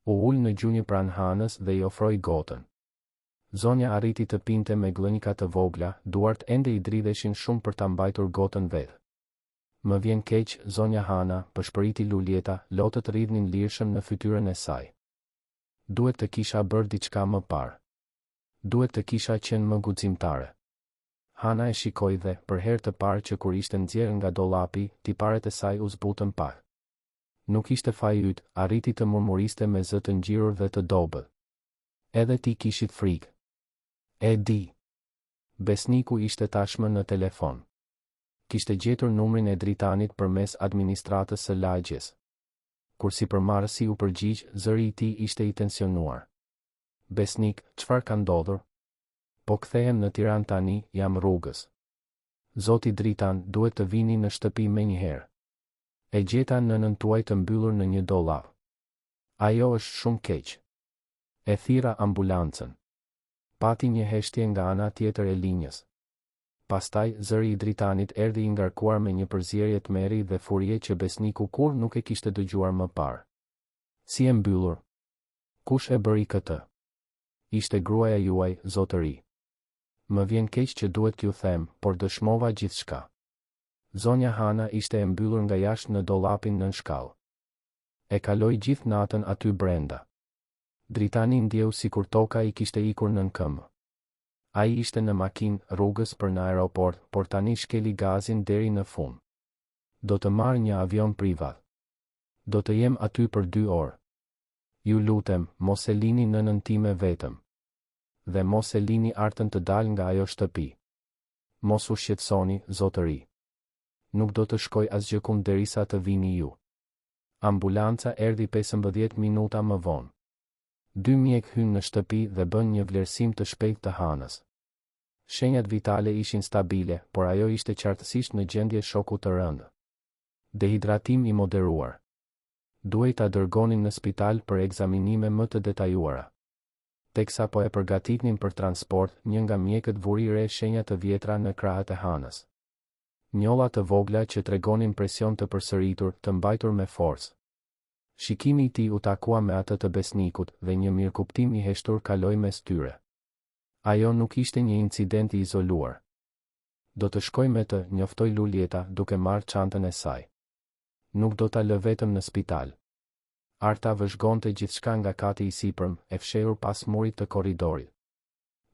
U ul në gjunjë pranë Hanës dhe i ofroi gotën. Zonja arriti të pinte me glënjka të vogla, duart ende i dridheshin shumë për ta mbajtur gotën vetë. Më vjen keq, zonja Hana, përshpëriti Lulieta, lotët rridhnin lirshëm në fytyrën e saj. Duhet të kisha bërë diçka më parë. Duhet të kisha qenë më guximtare. Hana e shikoi dhe, për herë të parë që kur ishte nxjerrë nga dollapi, tiparet e saj u zbutën pak. Nuk ishte faji yt, arriti të murmuriste me zë të ngjirur dhe të dobët. Edhe ti kishit frikë. E di. Besniku ishte tashmë në telefon. kishte gjetur numrin e Dritanit përmes administratës së lagjes. Kur sipërmarrësi u përgjigj, zëri i tij ishte i tensionuar. Besnik, çfarë ka ndodhur? Po kthehem në Tiranë tani, jam rrugës. Zoti Dritan, duhet të vini në shtëpi menjëherë. E gjeta nënën tuaj të mbyllur në një dollap. Ajo është shumë keq. E thira ambulancën. Pati një heshtje nga ana tjetër e linjës. Pastaj, zëri i Dritanit erdhi i ngarkuar me një përzierje tmerri dhe furie që besniku kur nuk e kishte dëgjuar më parë. Si e mbyllur? Kush e bëri këtë? Ishte gruaja juaj, zotëri. Më vjen keq që duhet t'ju them, por dëshmova gjithçka. Zonja Hana ishte e mbyllur nga jashtë në dollapin nën shkallë. E kaloi gjithë natën aty brenda. Dritani ndjeu sikur toka i kishte ikur nën këmbë. Ai ishte në makinë, rrugës për në aeroport, por tani shkeli gazin deri në fund. Do të marr një avion privat. Do të jem aty për 2 orë. Ju lutem, mos e lini nënën time vetëm. Dhe mos e lini artën të dal nga ajo shtëpi. Mos u shqetësoni, zotëri. Nuk do të shkoj asgjë kund derisa të vini ju. Ambulanca erdhi 15 minuta më vonë. 2 mjek hynë në shtëpi dhe bën një vlerësim të shpejtë të Hanës. Shenjat vitale ishin stabile, por ajo ishte qartësisht në gjendje shoku të rëndë. Dehidratim i moderuar. Duhej ta dërgonin në spital për ekzaminime më të detajuara. Teksa po e përgatitnin për transport, një nga mjekët vuri re shenja të vjetra në krahët e Hanës. Njolla të vogla që tregonin presion të përsëritur, të mbajtur me forcë. Shikimi i tij u takua me atë të besnikut dhe një mirëkuptim i heshtur kaloi mes tyre. Ajo nuk ishte një incident i izoluar. Do të shkoj me të, njoftoi Lulieta duke marrë çantën e saj. Nuk do ta lë vetëm në spital. Arta vëzhgonte gjithçka nga kati i sipërm, e fshehur pas murit të korridorit.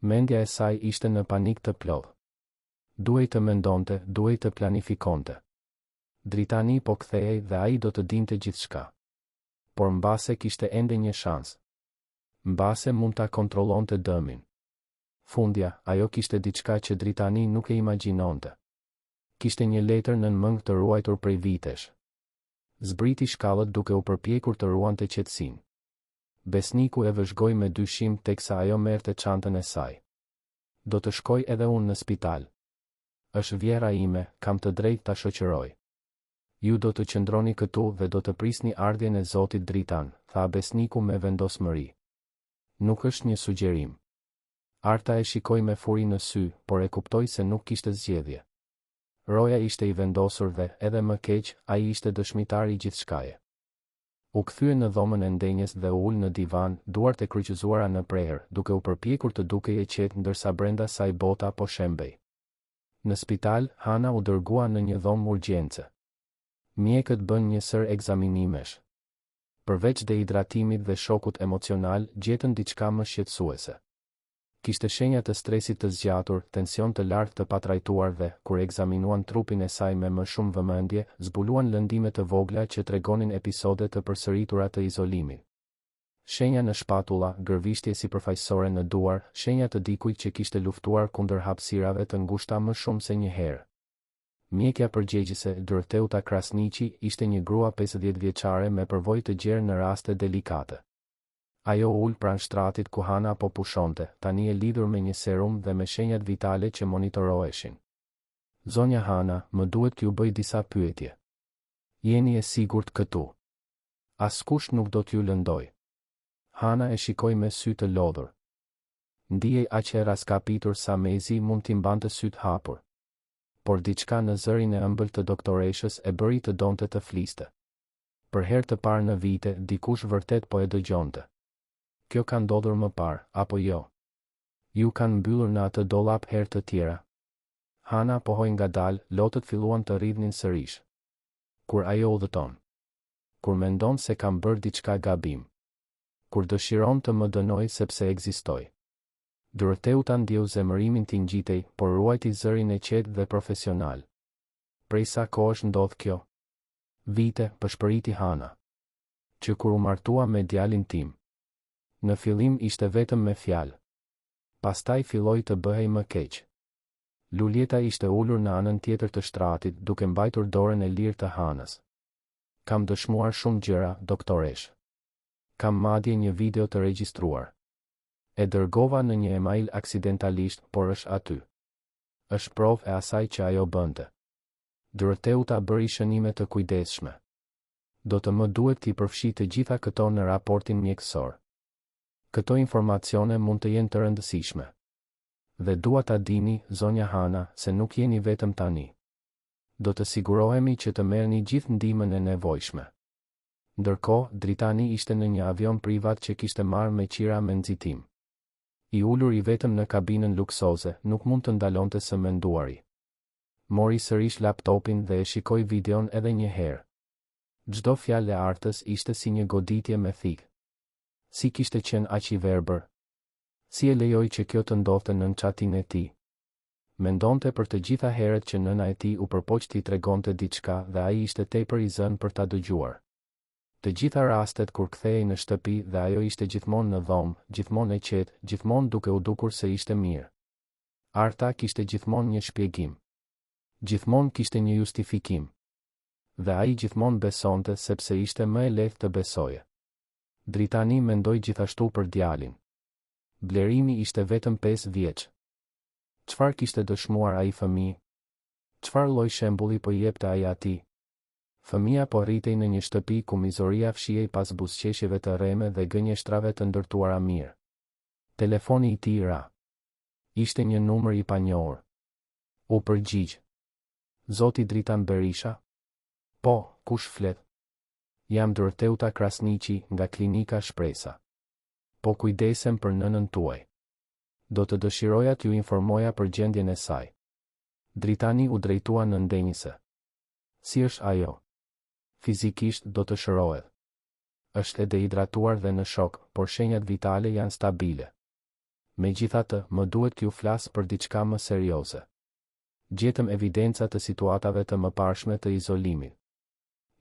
Mendja e saj ishte në panik të plotë. Duhej të mendonte, duhej të planifikonte. Dritani po kthehej dhe ai do të dinte gjithçka. Por mbase kishte ende një shans. Mbase mund ta kontrollonte dëmin. Fundja, ajo kishte diçka që Dritani nuk e imagjinonte. Kishte një letër nën mëngë të ruajtur prej vitesh. Zbriti shkallët duke u përpjekur të ruante qetësinë. Besniku e vëzhgoi me dyshim teksa ajo merrte çantën e saj. Do të shkoj edhe unë në spital. Është vjera ime, kam të drejtë ta shoqëroj. Ju do të qëndroni këtu dhe do të prisni ardhjen e Zotit Dritan, tha besniku me vendosmëri. Nuk është një sugjerim. Arta e shikoi me furi në sy, por e kuptoi se nuk kishte zgjedhje. Roja ishte i vendosur dhe, edhe më keq, ai ishte dëshmitar i gjithçkaje. U kthye në dhomën e ndenjes dhe u ul në divan, duart e kryqëzuara në prehër, duke u përpjekur të dukej e qetë ndërsa brenda saj bota po shembej. Në spital, Hana u dërgua në një dhomë urgjence. Mjekët bën një sër ekzaminimesh. Përveç dehidratimit dhe shokut emocional, gjetën diçka më shqetësuese. Kishte shenja të stresit të zgjatur, tension të lartë të patrajtuar dhe, kur ekzaminuan trupin e saj me më shumë vëmendje, zbuluan lëndime të vogla që tregonin episode të përsëritura të izolimit. Shenja në shpatulla, gërvishtje sipërfaqësore në duar, shenja të dikujt që kishte luftuar kundër hapësirave të ngushta më shumë se një herë. Mjekja përgjegjëse, Doroteuta Krasniqi, ishte një grua 50 vjeçare me përvojë të gjerë në raste delikate. Ajo ul pranë shtratit ku Hana po pushonte, tani e lidhur me një serum dhe me shenjat vitale që monitoroheshin. Zonja Hana, më duhet t'ju bëj disa pyetje. Jeni e sigurt këtu? Askush nuk do t'ju lëndoj. Hana e shikoi me sy të lodhur. Ndihej aq e raskapitur sa mezi mund t'i mbante syt hapur. Por diçka në zërin e ëmbël të doktoreshës e bëri të donte të fliste. Për herë të parë në vite, dikush vërtet po e dëgjonte. Kjo ka ndodhur më parë, apo jo? Ju kanë mbyllur në atë dollap herë të tjera. Hana pohoi ngadalë, lotët filluan të rridhnin sërish. Kur ajo udhëton. Kur mendon se kam bërë diçka gabim. Kur dëshiron të më dënoj sepse ekzistoj. Doroteuta ndjeu zemërimin t'i ngjitej, por ruajti zërin e qetë dhe profesional. Prej sa kohësh ndodh kjo? Vite, pëshpëriti Hana. Që kur u martua me djalin tim. Në fillim ishte vetëm me fjalë. Pastaj filloi të bëhej më keq. Lulieta ishte ulur në anën tjetër të shtratit, duke mbajtur dorën e lirë të Hanës. Kam dëshmuar shumë gjëra, doktoresh. Kam madje një video të regjistruar. E dërgova në një email aksidentalisht, por është aty. Është provë e asaj që ajo bënte. Doroteuta bëri shënime të kujdesshme. Do të më duhet t'i përfshi të gjitha këto në raportin mjekësor. Këto informacione mund të jenë të rëndësishme. Dhe dua ta dini, zonja Hana, se nuk jeni vetëm tani. Do të sigurohemi që të merrni gjithë ndihmën e nevojshme. Ndërkohë, Dritani ishte në një avion privat që kishte marrë me qira me nxitim. I ulur i vetëm në kabinën luksoze, nuk mund të ndalonte së menduari. Mori sërish laptopin dhe e shikoi videon edhe një herë. Çdo fjalë e Artës ishte si një goditje me thikë. Si kishte qenë aq i verbër? Si e lejoi që kjo të ndodhte nën çatin e tij? Mendonte për të gjitha herët që nëna e tij u përpoq t'i tregonte diçka dhe ai ishte tepër i zënë për ta dëgjuar. Të gjitha rastet kur kthehej në shtëpi dhe ajo ishte gjithmonë në dhomë, gjithmonë e qetë, gjithmonë duke u dukur se ishte mirë. Arta kishte gjithmonë një shpjegim. Gjithmonë kishte një justifikim. Dhe ai gjithmonë besonte sepse ishte më e lehtë të besoje. Dritani mendoi gjithashtu për djalin. Blerimi ishte vetëm 5 vjeç. Çfarë kishte dëshmuar ai fëmijë? Çfarë lloj shembulli po i jepte ai atij? Fëmia po rritej në një shtëpi ku mizoria fshihej pas buzëqeshjeve të rreme dhe gënjeshtrave të ndërtuara mirë. Telefoni i tij ra. Ishte një numër i panjohur. U përgjigj. Zoti Dritan Berisha? Po, kush flet? Jam Doroteuta Krasniqi nga klinika Shpresa. Po kujdesem për nënën tuaj. Do të dëshiroja t'ju informoja për gjendjen e saj. Dritani u drejtua në ndenjëse. Si është ajo? Fizikisht do të shërohet. Është e dehidratuar dhe në shok, por shenjat vitale janë stabile. Megjithatë, më duhet t'ju flas për diçka më serioze. Gjetëm evidenca të situatave të mëparshme të izolimit.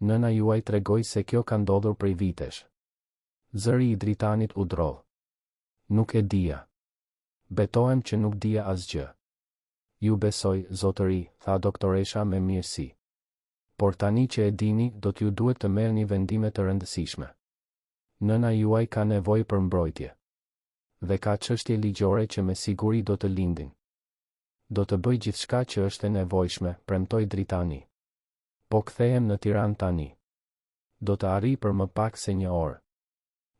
Nëna juaj tregoi se kjo ka ndodhur prej vitesh. Zëri i Dritanit u drodh. Nuk e dija. Betohem që nuk dija asgjë. Ju besoj, zotëri, tha doktoresha me mirësi. Por tani që e dini, do t'ju duhet të merrni vendime të rëndësishme. Nëna juaj ka nevojë për mbrojtje. Dhe ka çështje ligjore që me siguri do të lindin. Do të bëj gjithçka që është e nevojshme, premtoi Dritani. Po kthehem në Tiranë tani. Do të arri për më pak se një orë.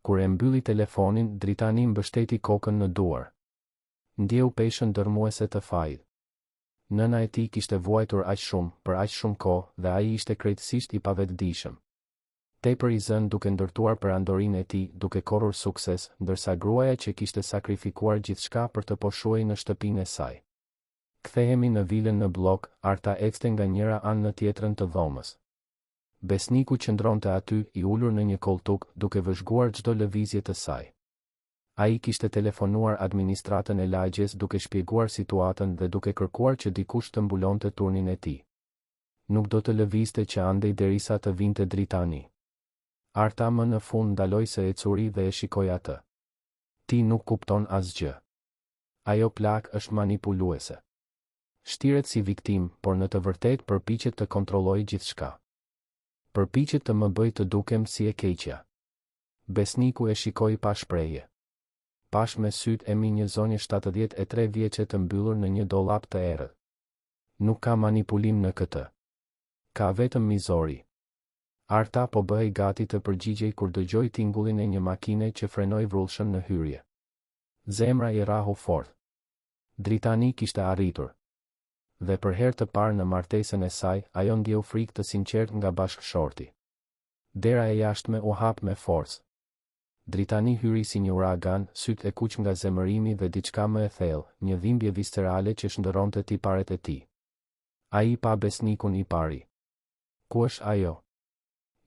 Kur e mbylli telefonin, Dritani mbështeti kokën në duar. Ndjeu peshën dërmuese të fajit. Nëna e tij kishte vuajtur aq shumë, për aq shumë kohë, dhe ai ishte krejtësisht i pavetëdijshëm. Tepër i zënë duke ndërtuar perandorinë e tij, duke korrur sukses, ndërsa gruaja që kishte sakrifikuar gjithçka për të poshuar në shtëpinë e saj. Kthehemi në vilën në blok, Arta ecste nga njëra anë në tjetrën të dhomës. Besniku qëndronte aty, i ulur në një koltuk, duke vëzhguar çdo lëvizje të saj. Ai kishte telefonuar administratën e lagjes duke shpjeguar situatën dhe duke kërkuar që dikush të mbulonte turnin e tij. Nuk do të lëvizte që andej derisa të vinte Dritani. Arta më në fund ndaloi se ecuri dhe e shikoi atë. Ti nuk kupton asgjë. Ajo plak është manipuluese. Shtiret si viktim, por në të vërtetë përpiqet të kontrollojë gjithçka. Përpiqet të më bëjë të dukem si e keqja. Besniku e shikoi pa shprehje. Pash me syt e mi një zonjë 73 vjeçe të mbyllur në një dollap të errët. Nuk ka manipulim në këtë. Ka vetëm mizori. Arta po bëhej gati të përgjigjej kur dëgjoi tingullin e një makine që frenoi vrullshëm në hyrje. Zemra i rahu fort. Dritani kishte arritur. Dhe për herë të parë në martesën e saj, ajo ndjeu frikë të sinqert nga bashkëshorti. Dera e jashtme u hap me forcë. Dritani hyri si një uragan, sytë e kuq nga zemërimi dhe diçka më e thellë, një dhimbje viscerale që shndërronte tiparet e tij. Ai pa besnikun i pari. Ku është ajo?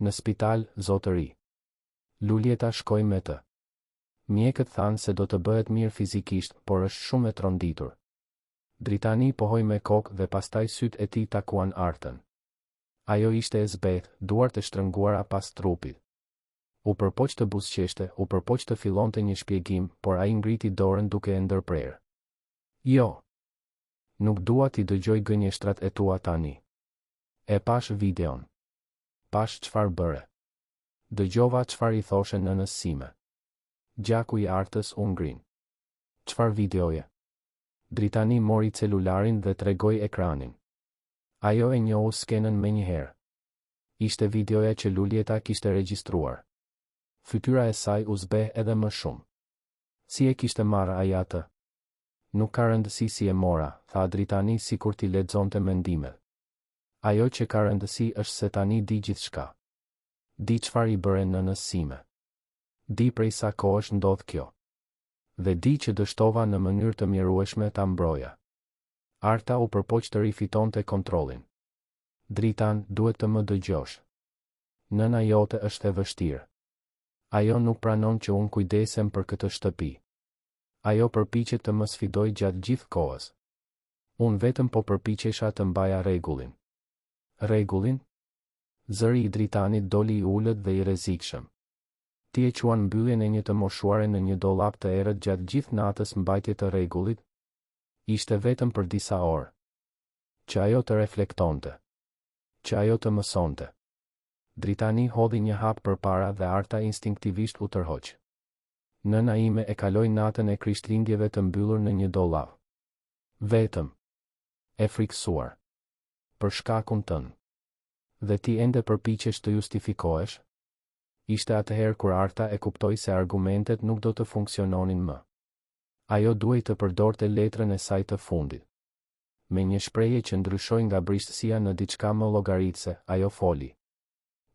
Në spital, zotëri. Lulieta shkoi me të. Mjekët thanë se do të bëhet mirë fizikisht, por është shumë e tronditur. Dritani pohoi me kokë dhe pastaj sytë e tij takuan Artën. Ajo ishte e zbeth, duart e shtrënguara pas trupit. U përpoq të buzëqeshte, u përpoq të fillonte një shpjegim, por ai ngriti dorën duke e ndërprerë. Jo. Nuk dua t'i dëgjoj gënjeshtrat e tua tani. E pash videon. Pash çfarë bëre. Dëgjova çfarë i thoshe nënës sime. Gjaku i Artës u ngrin. Çfarë videoje? Dritani mori celularin dhe tregoi ekranin. Ajo e njohu skenën menjëherë. Ishte videoja që Luljeta kishte regjistruar. Fytyra e saj u zbeh edhe më shumë. Si e kishte marrë ai atë? Nuk ka rëndësi si e mora, tha Dritani sikur t'i lexonte mendimet. Ajo që ka rëndësi është se tani di gjithçka. Di çfarë i bëre nënës sime. Di prej sa kohësh ndodh kjo. Dhe di që dështova në mënyrë të mjerueshme ta mbroja. Arta u përpoq të rifitonte kontrollin. Dritan, duhet të më dëgjosh. Nëna jote është e vështirë. Ajo nuk pranon që unë kujdesem për këtë shtëpi. Ajo përpiqet të më sfidoj gjatë gjithë kohës. Unë vetëm po përpiqesha të mbaja rregullin. Rregullin? Zëri i Dritanit doli i ulët dhe i rrezikshëm. Ti e quan mbylljen e një të moshuare në një dollap të errët gjatë gjithë natës mbajtje të rregullit? Ishte vetëm për disa orë. Që ajo të reflektonte. Që ajo të mësonte. Dritani hodhi një hap përpara dhe Arta instinktivisht u tërhoq. Nëna ime e kaloi natën e Krishtlindjeve të mbyllur në një dollap. Vetëm. E friksuar. Për shkakun tënd. Dhe ti ende përpiqesh të justifikohesh? Ishte atëherë kur Arta e kuptoi se argumentet nuk do të funksiononin më. Ajo duhej të përdorte letrën e saj të fundit. Me një shprehje që ndryshoi nga brishtësia në diçka më llogaritse, ajo foli.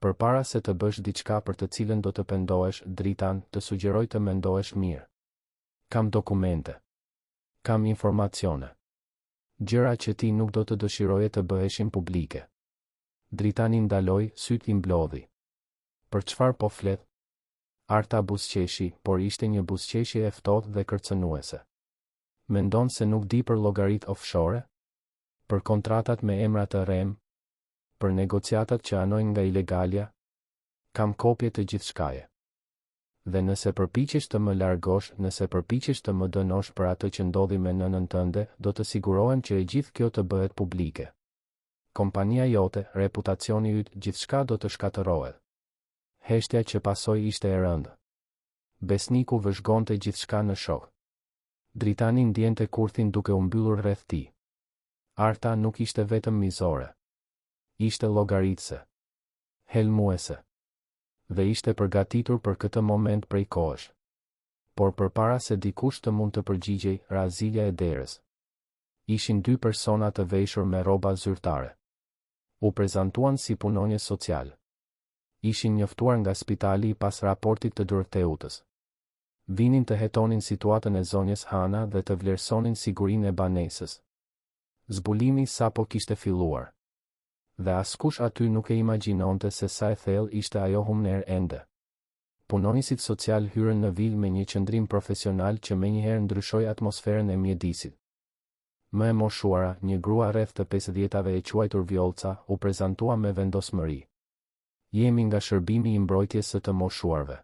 Përpara se të bësh diçka për të cilën do të pendohesh, Dritan, të sugjeroj të mendohesh mirë. Kam dokumente. Kam informacione. Gjëra që ti nuk do të dëshiroje të bëheshin publike. Dritani ndaloi, syt i mblodhi. Për çfarë po flet? Arta buzëqeshi, por ishte një buzëqeshje e ftohtë dhe kërcënuese. Mendon se nuk di për llogaritë offshore? Për kontratat me emra të rrem? Për negociatat që anojnë nga ilegalja? Kam kopje të gjithçkaje. Dhe nëse përpiqesh të më largosh, nëse përpiqesh të më dënosh për atë që ndodhi me nënën tënde, do të sigurohem që e gjithë kjo të bëhet publike. Kompania jote, reputacioni yt, gjithçka do të shkatërrohet. Heshtja që pasoi ishte e rëndë. Besniku vëzhgonte gjithçka në shok. Dritani ndjente kurthin duke u mbyllur rreth tij. Arta nuk ishte vetëm mizore. Ishte llogaritse. Helmuese. Dhe ishte përgatitur për këtë moment prej kohësh. Por përpara se dikush të mund të përgjigjej, Razilja e derës. Ishin dy persona të veshur me rroba zyrtare. U prezantuan si punonjës social. Ishin njoftuar nga spitali pas raportit të Dorotheutës. Vinin të hetonin situatën e zonjës Hana dhe të vlerësonin sigurinë e banesës. Zbulimi sapo kishte filluar. Dhe askush aty nuk e imagjinonte se sa e thellë ishte ajo humner ende. Punonjësit social hyrën në vil me një qëndrim profesional që menjëherë ndryshoi atmosferën e mjedisit. Më e moshuara, një grua rreth të 50-tave e quajtur Vjollca, u prezantua me vendosmëri. Jemi nga shërbimi i mbrojtjes së të moshuarve.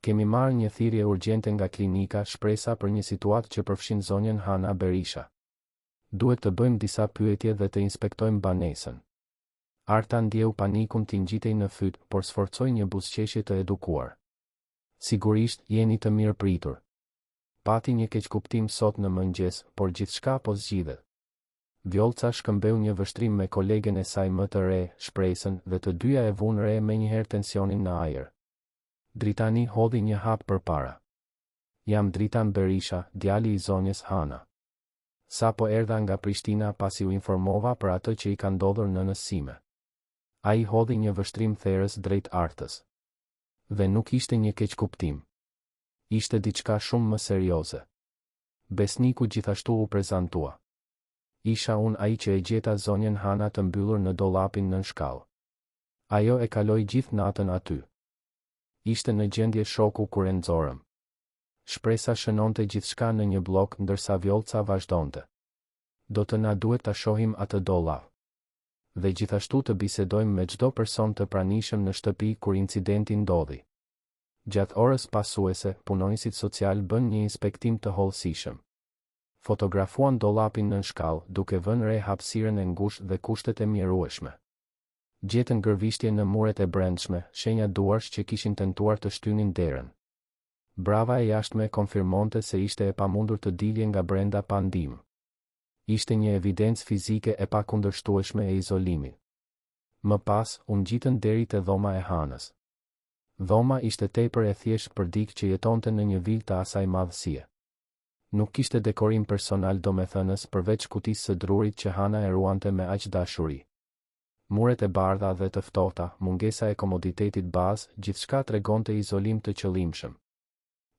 Kemi marrë një thirrje urgjente nga klinika, shpresa për një situatë që përfshin zonjën Hana Berisha. Duhet të bëjmë disa pyetje dhe të inspektojmë banesën. Arta ndjeu panikun t'i ngjitej në fyt, por sforcoi një buzëqeshje të edukuar. Sigurisht, jeni të mirë pritur. Pati një keqkuptim sot në mëngjes, por gjithçka po zgjidhet. Vjollca shkëmbeu një vështrim me kolegen e saj më të re, shpresën, dhe të dyja e vunë re menjëherë tensionin në ajër. Dritani hodhi një hap përpara. Jam Dritan Berisha, djali i zonjës Hana. Sapo erdha nga Prishtina pasi u informova për atë që i ka ndodhur nënës sime. Ai hodhi një vështrim therrës drejt Artës. Dhe nuk ishte një keqkuptim. Ishte diçka shumë më serioze. Besniku gjithashtu u prezantua. Isha unë ai që e gjeta zonjën Hana të mbyllur në dollapin nën shkallë. Ajo e kaloi gjithë natën aty. Ishte në gjendje shoku kur e nxorëm. Shpresa shënonte gjithçka në një blok ndërsa Vjollca vazhdonte. Do të na duhet ta shohim atë dollap. Dhe gjithashtu të bisedojmë me çdo person të pranishëm në shtëpi kur incidenti ndodhi. Gjatë orës pasuese, punonjësit social bën një inspektim të hollësishëm. Fotografuan dollapin nën shkallë, duke vënë re hapësirën e ngushtë dhe kushtet e mjerueshme. Gjetën gërvishtje në muret e brendshme, shenja duarsh që kishin tentuar të shtynin derën. Brava e jashtme konfirmonte se ishte e pamundur të dilje nga brenda pa ndihmë. Ishte një evidencë fizike e pakundërshtueshme e izolimit. Më pas, u ngjitën deri te dhoma e Hanës. Dhoma ishte tepër e thjeshtë për dikë që jetonte në një vilë të asaj madhësie. Nuk kishte dekorim personal domethënës përveç kutisë së drurit që Hana e ruante me aq dashuri. Muret e bardha dhe të ftohta, mungesa e komoditetit bazë, gjithçka tregonte izolim të qëllimshëm.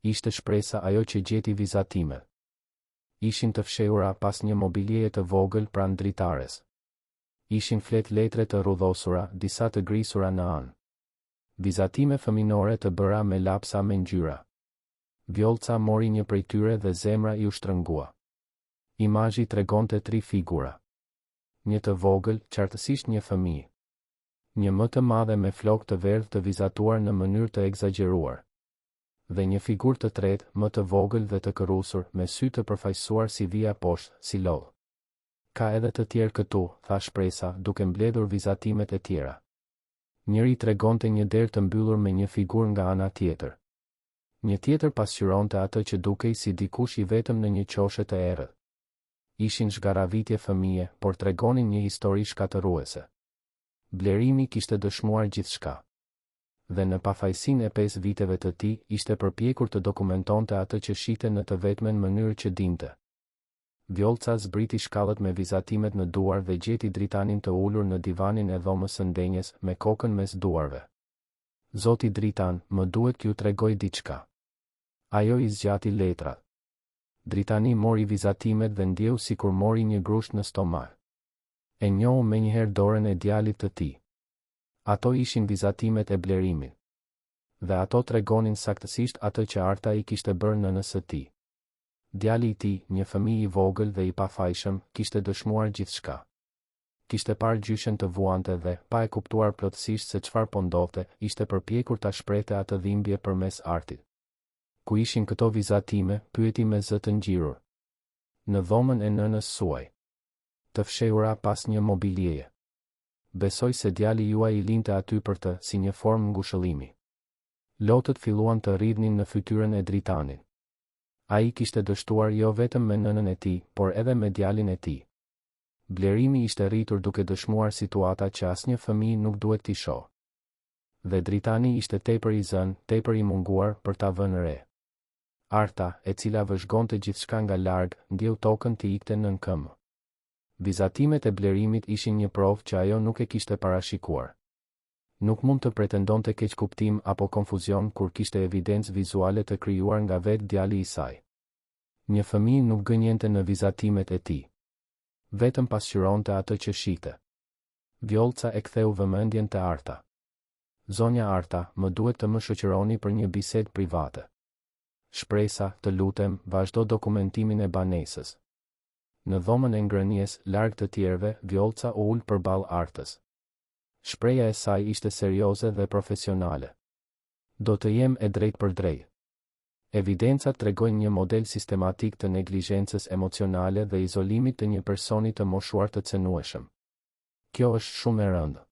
Ishte shpresa ajo që gjeti vizatimet. Ishin të fshehura pas një mobiljeje të vogël pranë dritares. Ishin flet letre të rrudhosura, disa të grisura në anë. Vizatime fëminore të bëra me lapsa me ngjyra. Vjollca mori një prej tyre dhe zemra i u shtrëngua. Imazhi tregonte 3 figura. Një të vogël, qartësisht një fëmijë. Një më të madhe me flokë të verdhë të vizatuar në mënyrë të egzageruar. Dhe një figurë të tretë, më të vogël dhe të kërrusur, me sy të përfaqësuar si vija poshtë, si lodh. Ka edhe të tjerë këtu, tha shpresa, duke mbledhur vizatimet e tjera. Njëri tregonte një derë të mbyllur me një figurë nga ana tjetër. Një tjetër pasqyronte atë që dukej si dikush i vetëm në një qoshe të errët. Ishin zgaravitje fëmije, por tregonin një histori shkatëruese. Blerimi kishte dëshmuar gjithçka. Dhe në pafajësinë e 5 viteve të tij, ishte përpjekur të dokumentonte atë që shite në të vetmen mënyrë që dinte. Vjollca zbriti shkallët me vizatimet në duar dhe gjeti dritanin të ulur në divanin e dhomës së ndenjes, me kokën mes duarve. Zoti Dritan, më duhet t'ju tregoj diçka. Ajo i zgjati letrat. Dritani mori vizatimet dhe ndjeu sikur mori një grusht në stomak. E njohu menjëherë dorën e djalit të tij. Ato ishin vizatimet e Blerimit. Dhe ato tregonin saktësisht atë që Arta i kishte bërë nënës së tij. Djali i tij, një fëmijë i vogël dhe i pafajshëm, kishte dëshmuar gjithçka. Kishte parë gjyshen të vuante dhe, pa e kuptuar plotësisht se çfarë po ndodhte, ishte përpjekur ta shprehte atë dhimbje përmes artit. Ku ishin këto vizatime, pyeti me zë të ngjirur. Në dhomën e nënës suaj. Të fshehura pas një mobiljeje. Besoj se djali juaj i linte aty për të, si një formë ngushëllimi. Lotët filluan të rridhnin në fytyrën e Dritanit. Ai kishte dështuar jo vetëm me nënën e tij, por edhe me djalin e tij. Blerimi ishte rritur duke dëshmuar situata që asnjë fëmijë nuk duhet t'i shohë. Dhe Dritani ishte tepër i zënë, tepër i munguar për ta vënë re. Arta, e cila vëzhgonte gjithçka nga larg, ndjeu tokën të ikte nën këmbë. Vizatimet e Blerimit ishin një provë që ajo nuk e kishte parashikuar. Nuk mund të pretendonte keqkuptim apo konfuzion kur kishte evidencë vizuale të krijuar nga vetë djali i saj. Një fëmijë nuk gënjente në vizatimet e tij. Vetëm pasqyronte atë që shihte. Vjollca e ktheu vëmendjen te Arta. Zonja Arta, më duhet të më shoqëroni për një bisedë private. Shpresa, të lutem, vazhdo dokumentimin e banesës. Në dhomën e ngrënies, larg të tjerëve, Vjollca u ul përballë Artës. Shpreja e saj ishte serioze dhe profesionale. Do të jem e drejtë për drejtë. Evidencat tregojnë një model sistematik të neglizhencës emocionale dhe izolimit të një personi të moshuar të cenueshëm. Kjo është shumë e rëndë.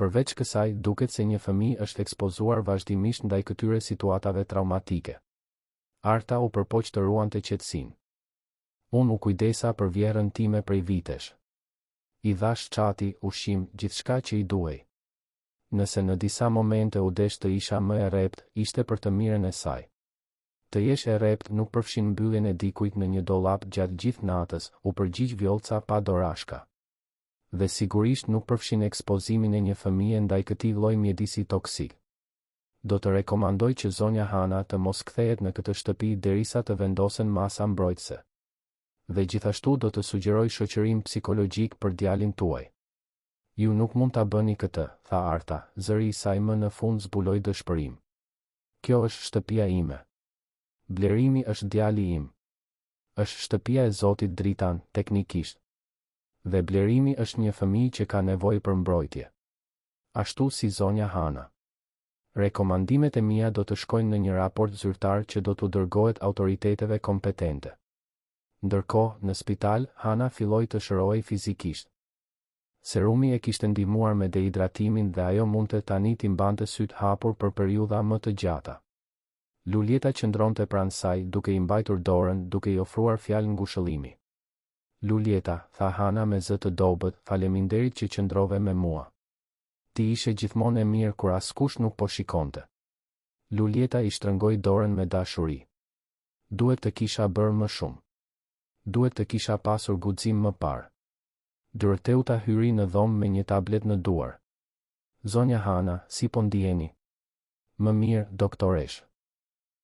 Përveç kësaj, duket se një fëmijë është ekspozuar vazhdimisht ndaj këtyre situatave traumatike. Arta u përpoq të ruante qetësinë. Unë u kujdesa për vjerën time prej vitesh. I dhash çati, ushqim, gjithçka që i duhej. Nëse në disa momente u desh të isha më e rrept, ishte për të mirën e saj. Të jesh e rrept nuk përfshin mbylljen e dikujt në një dollap gjatë gjithë natës, u përgjigj Vjollca pa dorashka. Dhe sigurisht nuk përfshin ekspozimin e një fëmije ndaj këtij lloji mjedisi toksik. Do të rekomandoj që zonja Hana të mos kthehet në këtë shtëpi derisa të vendosen masa mbrojtëse. Dhe gjithashtu do të sugjeroj shoqërim psikologjik për djalin tuaj. Ju nuk mund ta bëni këtë, tha Arta, zëri i saj më në fund zbuloi dëshpërim. Kjo është shtëpia ime. Blerimi është djali im. Është shtëpia e Zotit Dritan, teknikisht. Dhe Blerimi është një fëmijë që ka nevojë për mbrojtje. Ashtu si zonja Hana. Rekomandimet e mia do të shkojnë në një raport zyrtar që do t'u dërgohet autoriteteve kompetente. Ndërkohë, në spital, Hana filloi të shërohej fizikisht. Serumi e kishte ndihmuar me dehidratimin dhe ajo mundte tani t'i mbante sytë hapur për periudha më të gjata. Lulieta qëndronte pranë saj, duke i mbajtur dorën, duke i ofruar fjalë ngushëllimi. Lulieta, tha Hana me zë të dobët, faleminderit që qëndrove me mua. Ti ishe gjithmonë e mirë kur askush nuk po shikonte. Lulieta i shtrëngoi dorën me dashuri. Duhet të kisha bërë më shumë. Duhet të kisha pasur guxim më parë. Dorotheuta hyri në dhomë me një tablet në duar. Zonja Hana, si po ndiheni? Më mirë, doktoresh.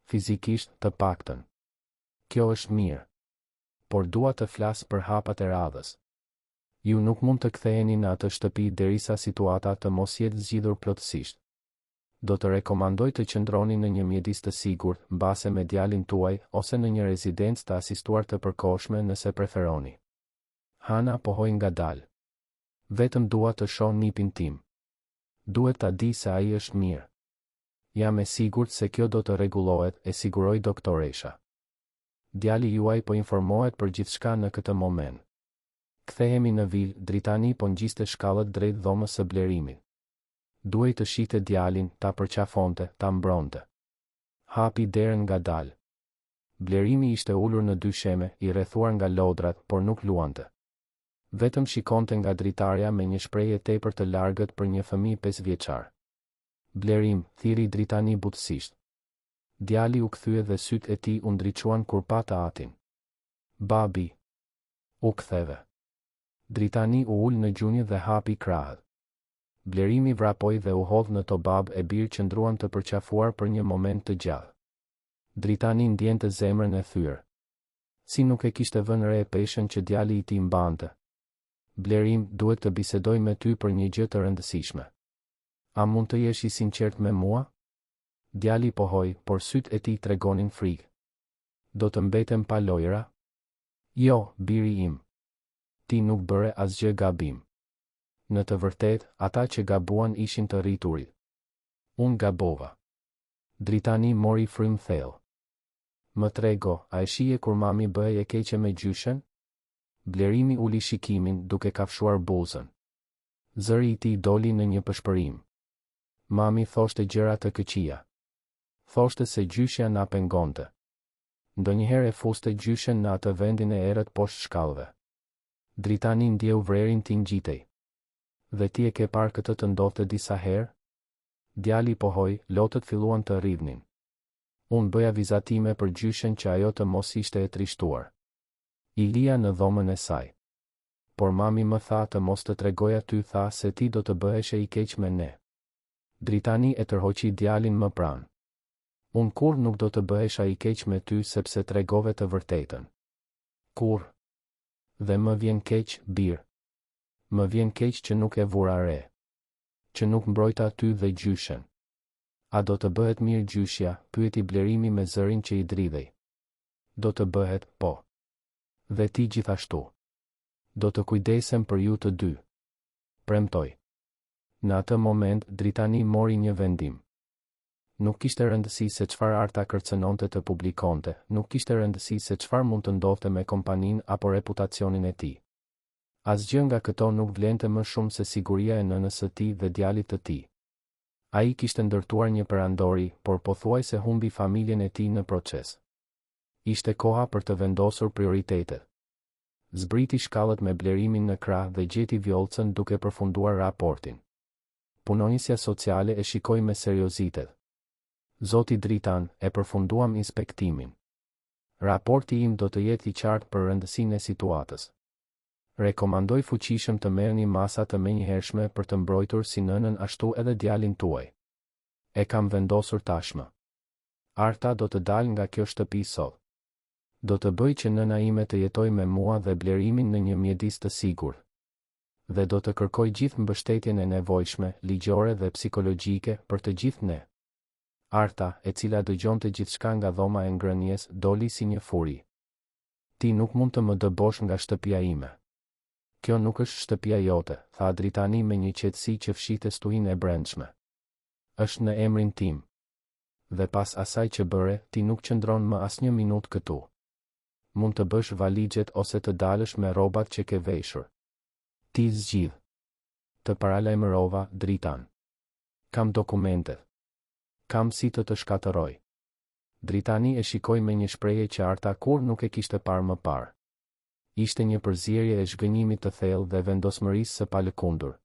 Fizikisht, të paktën. Kjo është mirë. Por dua të flas për hapat e radhës. Ju nuk mund të ktheheni në atë shtëpi derisa situata të mos jetë zgjidhur plotësisht. Do të rekomandoj të qëndroni në një mjedis të sigurt, mbase me djalin tuaj, ose në një rezidencë të asistuar të përkohshme nëse preferoni. Hana pohoi ngadalë. Vetëm dua të shoh nipin tim. Duhet ta di se ai është mirë. Jam e sigurt se kjo do të rregullohet, e siguroi doktoresha. Djali juaj po informohet për gjithçka në këtë moment. Kthehemi në vil, Dritani po ngjiste shkallët drejt dhomës së blerimit. Duhej të shihte djalin, ta përqafonte, ta mbronte. Hapi derën ngadalë. Blerimi ishte ulur në dysheme, i rrethuar nga lodrat, por nuk luante. Vetëm shikonte nga dritarja me një shprehje tepër të largët për një fëmijë 5 vjeçar. Blerim, thiri Dritani butësisht. Djali u kthye dhe sytë e tij u ndriçuan kur pa të atin. Babi. U ktheve. Dritani u ul në gjunjë dhe hapi krahët. Blerimi vrapoi dhe u hodh në tobab e birë qëndruan të përqafuar për një moment të gjallë. Dritani ndjente zemrën e thyrë. Si nuk e kishte vënë re peshën që djali i tij mbante. Blerim, duhet të bisedoj me ty për një gjë të rëndësishme. A mund të jesh i sinqert me mua? Djali pohoi, por sytë e tij tregonin frikë. Do të mbetem pa lojra? Jo, biri im. Ti nuk bëre asgjë gabim. Në të vërtetë, ata që gabuan ishin të rriturit. Unë gabova. Dritani mori frymë thellë. Më trego, a e shije kur mami bëhej e keqe me gjyshen? Blerimi uli shikimin, duke kafshuar buzën. Zëri i tij doli në një pëshpërim. Mami thoshte gjëra të këqija. Thoshte se gjyshja na pengonte. Ndonjëherë e fuste gjyshen në atë vendin e errët poshtë shkallëve. Dritani ndjeu vrerin t'i ngjitej. Dhe ti e ke parë këtë të ndodhte disa herë? Djali pohoi, lotët filluan të rridhnin. Unë bëja vizatime për gjyshen që ajo të mos ishte e trishtuar. Ilia në dhomën e saj. Por mami më tha të mos të tregoja ty, tha se ti do të bëheshe i keq me ne. Dritani e tërhoqi djalin më pranë. Unë kur nuk do të bëhesha i keq me ty sepse tregove të vërtetën. Kur? Dhe më vjen keq, birë. Më vjen keq që nuk e vura re. Që nuk mbrojta ty dhe gjyshen. A do të bëhet mirë gjyshja, pyeti Blerimi me zërin që i dridhej. Do të bëhet, po. Dhe ti gjithashtu. Do të kujdesem për ju të dy. Premtoj. Në atë moment, Dritani mori një vendim. Nuk kishte rëndësi se çfarë arta kërcënonte të publikonte, nuk kishte rëndësi se çfarë mund të ndodhte me kompaninë apo reputacionin e tij. Asgjë nga këto nuk vlente më shumë se siguria e nënës së tij dhe djalit të tij. Ai kishte ndërtuar një perandori, por pothuajse humbi familjen e tij në proces. Ishte koha për të vendosur prioritetet. Zbriti shkallët me Blerimin në krah dhe gjeti Vjollcën duke përfunduar raportin. Punonjësja sociale e shikoi me seriozitet. Zoti Dritan, e përfunduam inspektimin. Raporti im do të jetë i qartë për rëndësinë e situatës. Rekomandoj fuqishëm të merrni masa të menjëhershme për të mbrojtur si nënën ashtu edhe djalin tuaj. E kam vendosur tashmë. Arta do të dalë nga kjo shtëpi sot. Do të bëj që nëna ime të jetoj me mua dhe Blerimin në një mjedis të sigurt. Dhe do të kërkoj gjithë mbështetjen e nevojshme, ligjore dhe psikologjike për të gjithë ne. Arta, e cila dëgjonte gjithçka nga dhoma e ngrënies, doli si një furi. Ti nuk mund të më dëbosh nga shtëpia ime. Kjo nuk është shtëpia jote, tha Dritani me një qetësi që fshinte stuhinë e brendshme. Është në emrin tim. Dhe pas asaj që bëre, ti nuk qëndron më asnjë minutë këtu. mund të bësh valigjet ose të dalësh me rrobat që ke veshur. Ti zgjidh. Të paralajmërova, Dritan. Kam dokumentet. Kam si të shkatërroj. Dritani e shikoi me një shprehje që Arta kur nuk e kishte parë më parë. Ishte një përzierje e zhgënjimit të thellë dhe vendosmërisë së palëkundur.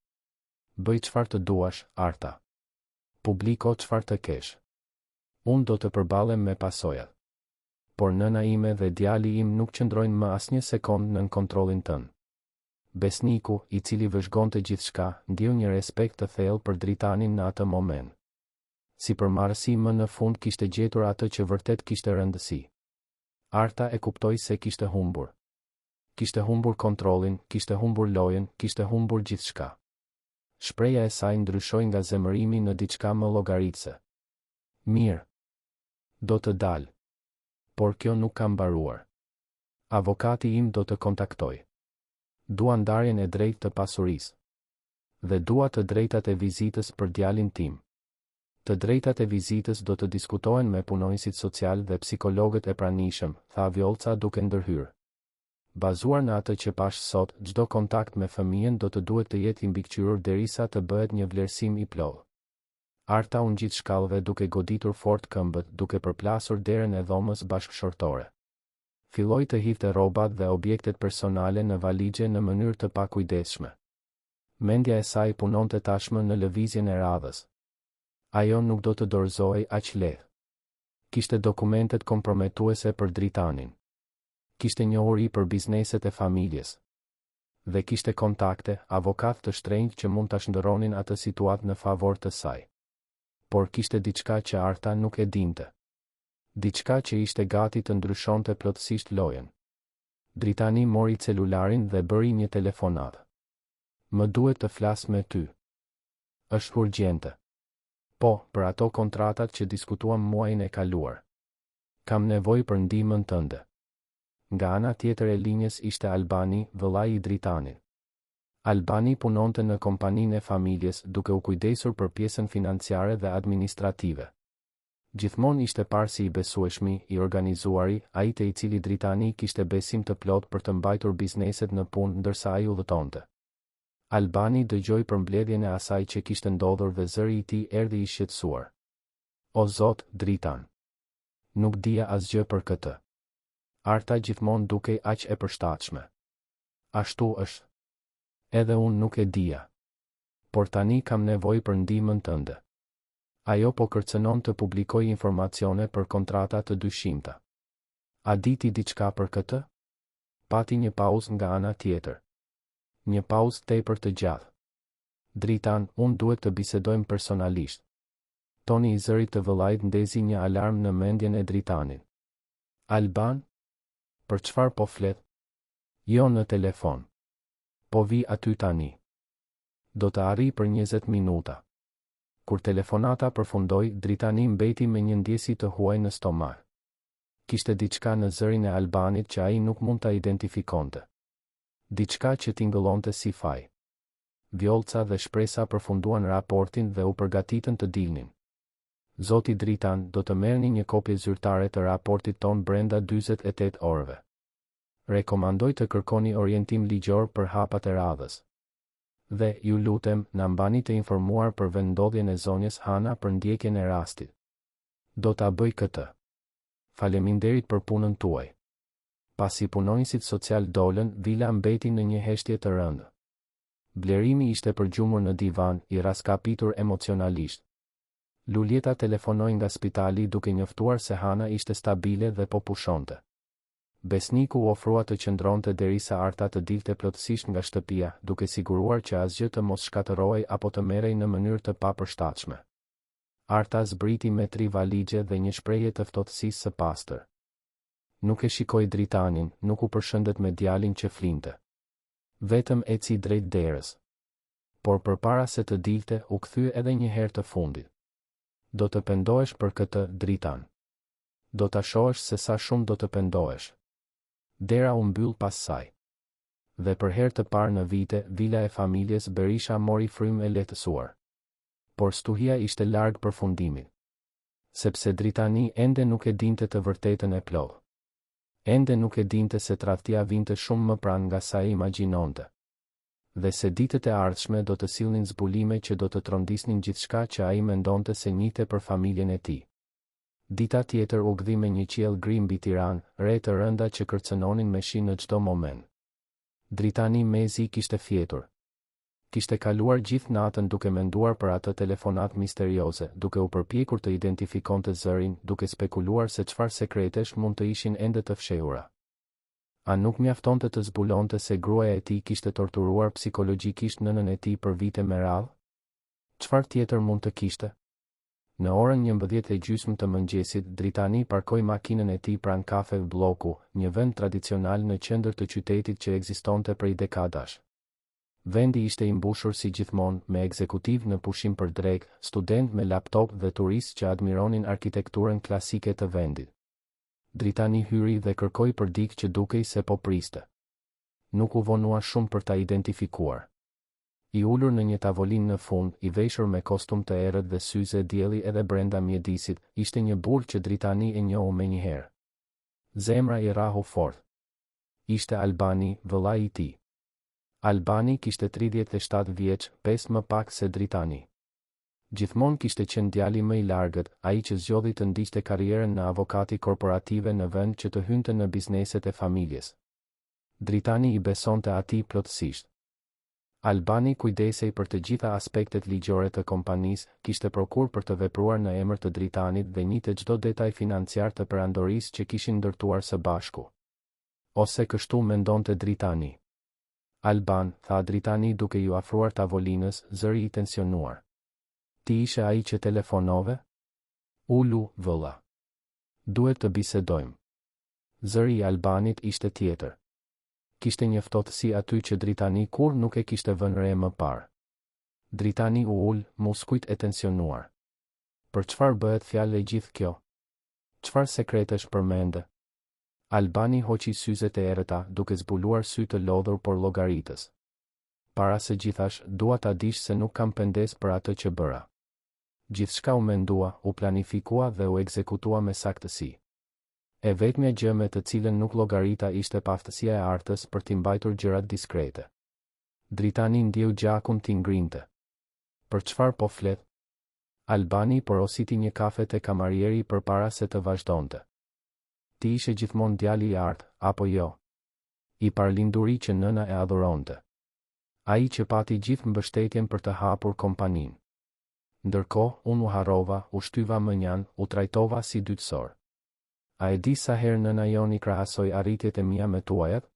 Bëj çfarë të duash, Arta. Publiko çfarë të kesh. Unë do të përballem me pasojat. Por nëna ime dhe djali im nuk qëndrojnë më asnjë sekond nën kontrollin tënd. Besniku, i cili vëzhgonte gjithçka, ndjeu një respekt të thellë për Dritanin në atë moment. Si përmarrësi më në fund kishte gjetur atë që vërtet kishte rëndësi. Arta e kuptoi se kishte humbur. Kishte humbur kontrollin, kishte humbur lojën, kishte humbur gjithçka. Shpreha e saj ndryshoi nga zemërimi në diçka më llogaritse. Mirë. Do të dal. Por kjo nuk ka mbaruar. Avokati im do të kontaktoj. Dua ndarjen e drejtë të pasurisë. Dhe dua të drejtat e vizitës për djalin tim. Të drejtat e vizitës do të diskutohen me punonësit social dhe psikologët e pranishëm, tha Vjollca duke ndërhyrë. Bazuar në atë që pash sot, çdo kontakt me fëmijën do të duhet të jetë i mbikëqyrur derisa të bëhet një vlerësim i plotë. Arta u ngjit shkallëve duke goditur fort këmbët, duke përplasur derën e dhomës bashkëshortore. Filloi të hidhte rrobat dhe objektet personale në valigje në mënyrë të pakujdesshme. Mendja e saj punonte tashmë në lëvizjen e radhës. Ajo nuk do të dorëzohej aq lehtë. Kishte dokumentet komprometuese për Dritanin. Kishte njohuri për bizneset e familjes. Dhe kishte kontakte, avokat të shtrenjtë që mund ta shndërronin atë situatë në favor të saj. Por kishte diçka që Arta nuk e dinte. Diçka që ishte gati të ndryshonte plotësisht lojën. Dritani mori celularin dhe bëri një telefonat. Më duhet të flas me ty. Është urgjente. Po, për ato kontratat që diskutuam muajin e kaluar. Kam nevojë për ndihmën tënde. Nga ana tjetër e linjës ishte Albani, vëllai i Dritanit. Albani punonte në kompaninë e familjes duke u kujdesur për pjesën financiare dhe administrative. Gjithmonë ishte parë si i besueshmi, i organizuari, ai te i cili Dritani kishte besim të plot për të mbajtur bizneset në punë ndërsa ai udhëtonte. Albani dëgjoi për mbledhjen e asaj që kishte ndodhur dhe zëri i tij erdhi i shqetësuar. O Zot, Dritan. Nuk dija asgjë për këtë. Arta gjithmonë dukej aq e përshtatshme. Ashtu është. Edhe unë nuk e dija. Por tani kam nevojë për ndihmën tënde. Ajo po kërcënon të publikoj informacione për kontrata të dyshimta. A di ti diçka për këtë? Pati një pauzë nga ana tjetër. Një pauzë tepër të gjatë. Dritan, unë duhet të bisedojmë personalisht. Toni i zërit të vëllait ndezi një alarm në mendjen e Dritanit. Alban? Për çfarë po flet? Jo në telefon. Po vi aty tani. Do të arri për 20 minuta. Kur telefonata përfundoi, Dritani mbeti me një ndjesi të huaj në stomak. Kishte diçka në zërin e Albanit që ai nuk mund ta identifikonte. Diçka që tingëllonte si faj. Vjollca dhe Shpresa përfunduan raportin dhe u përgatitën të dilnin. Zoti Dritan, do të merrni një kopje zyrtare të raportit ton brenda 48 orëve. Rekomandoj të kërkoni orientim ligjor për hapat e radhës. Dhe, ju lutem, na mbani të informuar për vendodhjen e zonjës Hana për ndjekjen e rastit. Do ta bëj këtë. Faleminderit për punën tuaj. Pasi punonësit social dolën, Vila mbeti në një heshtje të rëndë. Blerimi ishte përgjumur në divan, i raskapitur emocionalisht. Luljeta telefonoi nga spitali duke njoftuar se Hana ishte stabile dhe po pushonte. Besniku u ofrua të qëndronte derisa Arta të dilte plotësisht nga shtëpia, duke siguruar që asgjë të mos shkatërrohej apo të merrej në mënyrë të papërshtatshme. Arta zbriti me 3 valigje dhe një shprehje të ftohtësisë së pastër. Nuk e shikoi Dritanin, nuk u përshëndet me djalin që flinte. Vetëm eci drejt derës. Por përpara se të dilte, u kthye edhe një herë të fundit. Do të pendohesh për këtë, Dritan. Do ta shohësh se sa shumë do të pendohesh. Dera u mbyll pas saj. Dhe për herë të parë në vite, vila e familjes Berisha mori frymë e lehtësuar. Por stuhia ishte larg përfundimit. Sepse Dritani ende nuk e dinte të vërtetën e plotë. Ende nuk e dinte se tradhtia vinte shumë më pranë nga sa e imagjinonte. Dhe se ditët e ardhshme do të sillnin zbulime që do të trondisnin gjithçka që ai mendonte se njihte për familjen e tij. Dita tjetër u gdhi me një qiell gri mbi Tiranë, re të rënda që kërcënonin me shi në çdo moment. Dritani mezi kishte fjetur. Kishte kaluar gjithë natën duke menduar për atë telefonat misterioze, duke u përpjekur të identifikonte zërin, duke spekuluar se çfarë sekretesh mund të ishin ende të fshehura. A nuk mjaftonte të zbulonte se gruaja e tij kishte torturuar psikologjikisht nënën e tij për vite me radhë? Çfarë tjetër mund të kishte? Në orën 11:30 të mëngjesit, Dritani parkoi makinën e tij pranë Kafe Bloku, një vend tradicional në qendër të qytetit që ekzistonte prej dekadash. Vendi ishte i mbushur si gjithmonë, me ekzekutiv në pushim për drekë, student me laptop dhe turistë që admironin arkitekturën klasike të vendit. Dritani hyri dhe kërkoi për dikë që dukej se po priste. Nuk u vonua shumë për ta identifikuar. I ulur në një tavolinë në fund, i veshur me kostum të errët dhe syze dielli edhe brenda mjedisit, ishte një burr që Dritani e njohu menjëherë. Zemra i rahu fort. Ishte Albani, vëllai i tij. Albani kishte 37 vjeç, 5 më pak se Dritani. Gjithmonë kishte qenë djali më i largët, ai që zgjodhi të ndiqte karrierën në avokati korporative në vend që të hynte në bizneset e familjes. Dritani i besonte atij plotësisht. Albani kujdesej për të gjitha aspektet ligjore të kompanisë, kishte prokur për të vepruar në emër të Dritanit dhe njihte çdo detaj financiar të perandorisë që kishin ndërtuar së bashku. Ose kështu mendonte Dritani. Alban, tha Dritani duke ju afruar tavolinës, zëri i tensionuar. Ti ishe ai që telefonove? Ulu, vëlla. Duhet të bisedojmë. Zëri i Albanit ishte tjetër. Kishte një ftohtësi aty që Dritani kur nuk e kishte vënë re më parë. Dritani u ul, muskujt e tensionuar. Për çfarë bëhet fjalë e gjithë kjo? Çfarë sekretesh përmende? Albani hoqi syzet e errëta, duke zbuluar sy të lodhur por llogaritës. Para se gjithash, dua ta dish se nuk kam pendes për atë që bëra. Gjithçka u mendua, u planifikua dhe u ekzekutua me saktësi. E vetmja gjë me të cilën nuk llogarita ishte paftësia e artës për t'i mbajtur gjërat diskrete. Dritani ndjeu gjakun t'i ngrinte. Për çfarë po flet? Albani porositi një kafe te kamarieri përpara se të vazhdonte. Ti ishe gjithmonë djali i artë, apo jo? I parlinduri që nëna e adhuronte. Ai që pati gjithë mbështetjen për të hapur kompaninë. Ndërkohë, unë u harrova, u shtyva mënjan, u trajtova si dytësor. A e di sa herë nëna joni krahasoi arritjet e mia me tuajat?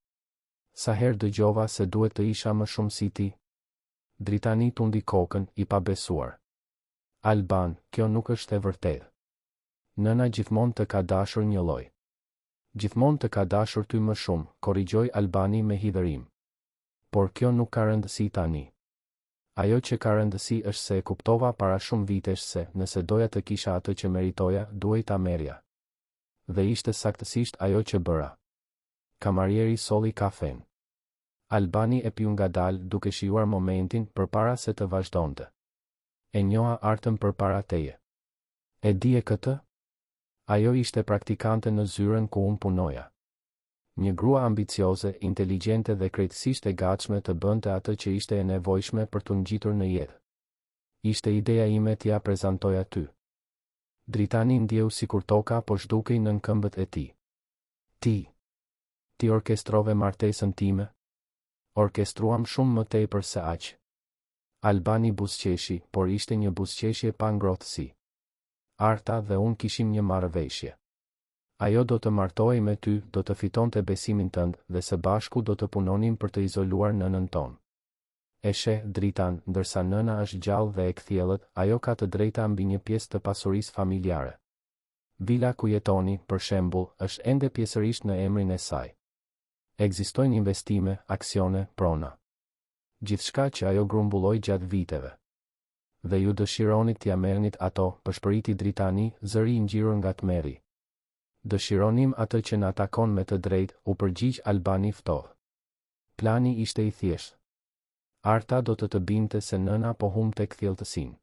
Sa herë dëgjova se duhet të isha më shumë si ti? Dritani tundi kokën, i pabesuar. Alban, kjo nuk është e vërtetë. Nëna gjithmonë të ka dashur një lloj. Gjithmonë të ka dashur ty më shumë, korrigjoi Albani me hidhërim. Por kjo nuk ka rëndësi tani. Ajo që ka rëndësi është se e kuptova para shumë vitesh se, nëse doja të kisha atë që meritoja, duhej ta merrja. Dhe ishte saktësisht ajo që bëra. Kamarieri solli kafen. Albani e piu ngadalë duke shijuar momentin përpara se të vazhdonte. E njoha artën përpara teje. E dije këtë? Ajo ishte praktikante në zyrën ku unë punoja. Një grua ambicioze, inteligjente dhe krejtësisht e gatshme të bënte atë që ishte e nevojshme për të ngjitur në jetë. Ishte ideja ime t'ja prezantoj aty. Dritani ndjeu sikur toka po zhdukej nën këmbët e tij. Ti orkestrove martesën time? Orkestruam shumë më tepër se aq. Albani buzëqeshi, por ishte një buzëqeshje pa ngrohtësi. Arta dhe unë kishim një marrëveshje. Ajo do të martohej me ty, do të fitonte besimin tënd dhe së bashku do të punonim për të izoluar nënën tonë. E sheh, Dritan, ndërsa nëna është gjallë dhe e kthjellët, ajo ka të drejta mbi një pjesë të pasurisë familjare. Vila ku jetoni, për shembull, është ende pjesërisht në emrin e saj. Ekzistojnë investime, aksione, prona. Gjithçka që ajo grumbulloi gjatë viteve. Dhe ju dëshironit t'ja merrnit ato, përshpëriti Dritani, zëri i ngjirur nga tmerri. Dëshironim atë që na takon me të drejtë, u përgjigj Albani ftohtë. Plani ishte i thjeshtë. Arta do të binte se nëna po humbte kthjelltësinë.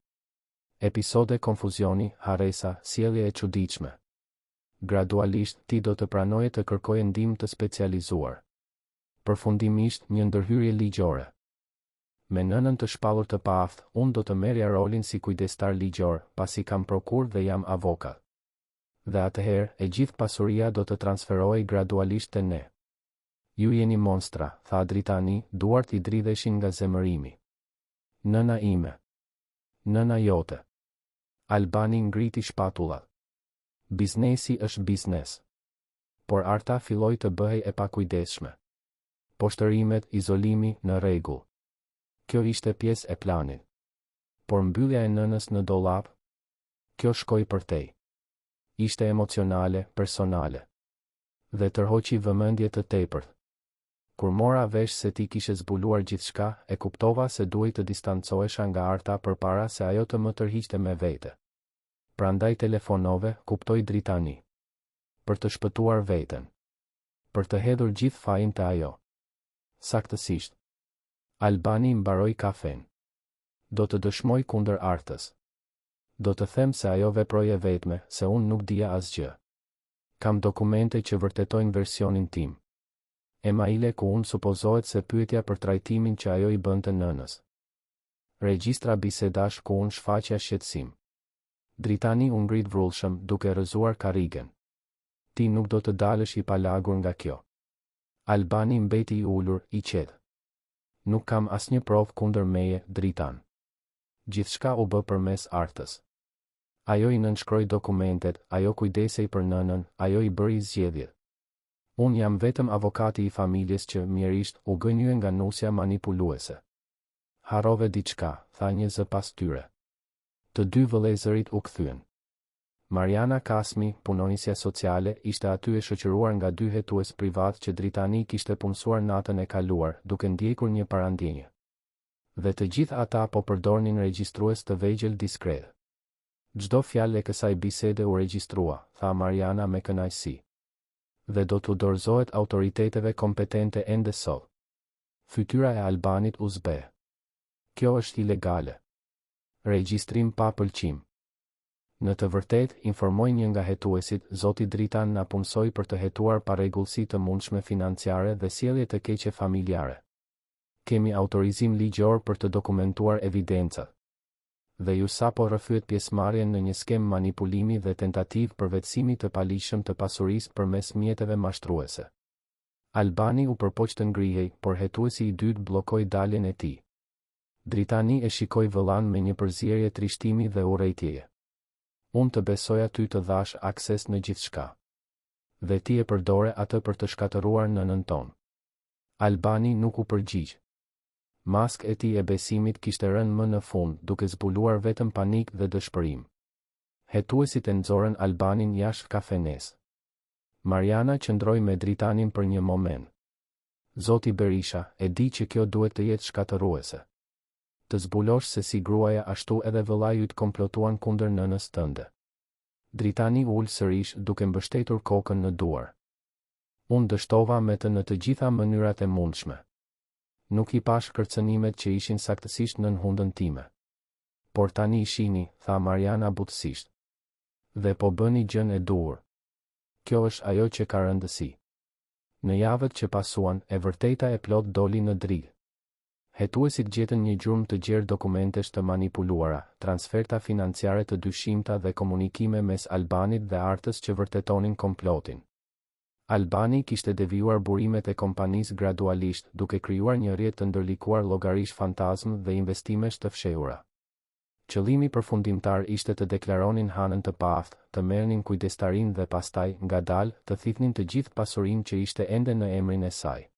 Episode konfuzioni, harresa, sjellje e çuditshme. Gradualisht ti do të pranoje të kërkoje ndihmë të specializuar. Përfundimisht, një ndërhyrje ligjore. Me nënën të shpallur të paaftë, unë do të merrja rolin si kujdestar ligjor, pasi kam prokurë dhe jam avokat. Dhe atëherë, e gjithë pasuria do të transferohej gradualisht te ne. Ju jeni monstra, tha Dritani, duart I dridheshin nga zemërimi. Nëna ime. Nëna jote. Albani ngriti shpatullat. Biznesi është biznes. Por Arta filloi të bëhej e pakujdesshme. Poshtërimet, izolimi, në rregull. Kjo ishte pjesë e planit. Por mbyllja e nënës në dollap, kjo shkoi përtej. Ishte emocionale, personale. Dhe tërhoqi vëmendje të tepërt. Kur mora vesh se ti kishe zbuluar gjithçka, e kuptova se duhej të distancohesha nga Arta përpara se ajo të më tërhiqte me vete. Prandaj telefonove, kuptoi Dritani. Për të shpëtuar veten. Për të hedhur gjithë fajin te ajo. Saktësisht. Albani mbaroi kafen. Do të dëshmoj kundër Artës. Do të them se ajo veproi e vetme, se unë nuk dija asgjë. Kam dokumente që vërtetojnë versionin tim. Emaile ku unë supozohet se pyetja për trajtimin që ajo I bënte nënës. Regjistra bisedash ku unë shfaqja shqetësim. Dritani u ngrit vrullshëm, duke rrëzuar karrigen. Ti nuk do të dalësh I palagur nga kjo. Albani mbeti I ulur, I qetë. Nuk kam asnjë provë kundër meje, Dritan. Gjithçka u bë përmes Artës. Ajo I nënshkroi dokumentet, ajo kujdesej për nënën, ajo I bëri zgjedhjet. Unë jam vetëm avokati I familjes që, mjerisht, u gënjye nga nusja manipuluese. Harrove diçka, tha një zë pas tyre. Të dy vëllezërit u kthyen. Mariana Kasmi, punonisja sociale, ishte aty e shoqëruar nga dy hetues privat që Dritani kishte punësuar natën e kaluar, duke ndjekur një parandjenje. Dhe të gjithë ata po përdornin regjistrues të vegjël diskret. Çdo fjalë e kësaj bisede u regjistrua, tha Mariana me kënaqësi. Dhe do t'u dorëzohet autoriteteve kompetente ende sot. Fytyra e Albanit u zbe. Kjo është ilegale. Regjistrim pa pëlqim. Në të vërtetë, informoi një nga hetuesit, zoti Dritan na punësoi për të hetuar parregullsi të mundshme financiare dhe sjellje të keqe familjare. Kemi autorizim ligjor për të dokumentuar evidencat. Dhe ju sapo rrëfyet pjesëmarrjen në një skem manipulimi dhe tentativë përvetësimi të paligjshëm të pasurisë përmes mjeteve mashtruese. Albani u përpoq të ngrihej, por hetuesi I dytë bllokoi daljen e tij. Dritani e shikoi vëllan me një përzierje trishtimi dhe urrejtjeje. Unë të besoja ty të dhash akses në gjithçka. Dhe ti e përdore atë për të shkatëruar nënën tonë. Albani nuk u përgjigj. Mask e tij e besimit kishte rënë më në fund, duke zbuluar vetëm panik dhe dëshpërim. Hetuesit e nxorën Albanin jashtë kafenes. Mariana qëndroi me Dritanin për një moment. Zoti Berisha, e di që kjo duhet të jetë shkatëruese. Të zbulosh se si gruaja ashtu edhe vëllai yt komplotuan kundër nënës tënde. Dritani ul sërish duke mbështetur kokën në duar. Unë dështova me të në të gjitha mënyrat e mundshme. Nuk I pash kërcënimet që ishin saktësisht nën hundën time. Por tani I shihni, tha Mariana butësisht. Dhe po bëni gjën e duhur. Kjo është ajo që ka rëndësi. Në javët që pasuan, e vërteta e plot doli në drigë. Hetuesit gjetën një gjurmë të gjerë dokumentesh të manipuluara, transferta financiare të dyshimta dhe komunikime mes Albanit dhe Artës që vërtetonin komplotin. Albani kishte devijuar burimet e kompanisë gradualisht, duke krijuar një rrjet të ndërlikuar llogarish fantazm dhe investimesh të fshehura. Qëllimi përfundimtar ishte të deklaronin hanën të paaftë, të merrnin kujdestarin dhe pastaj, ngadalë, të thithnin të gjithë pasurinë që ishte ende në emrin e saj.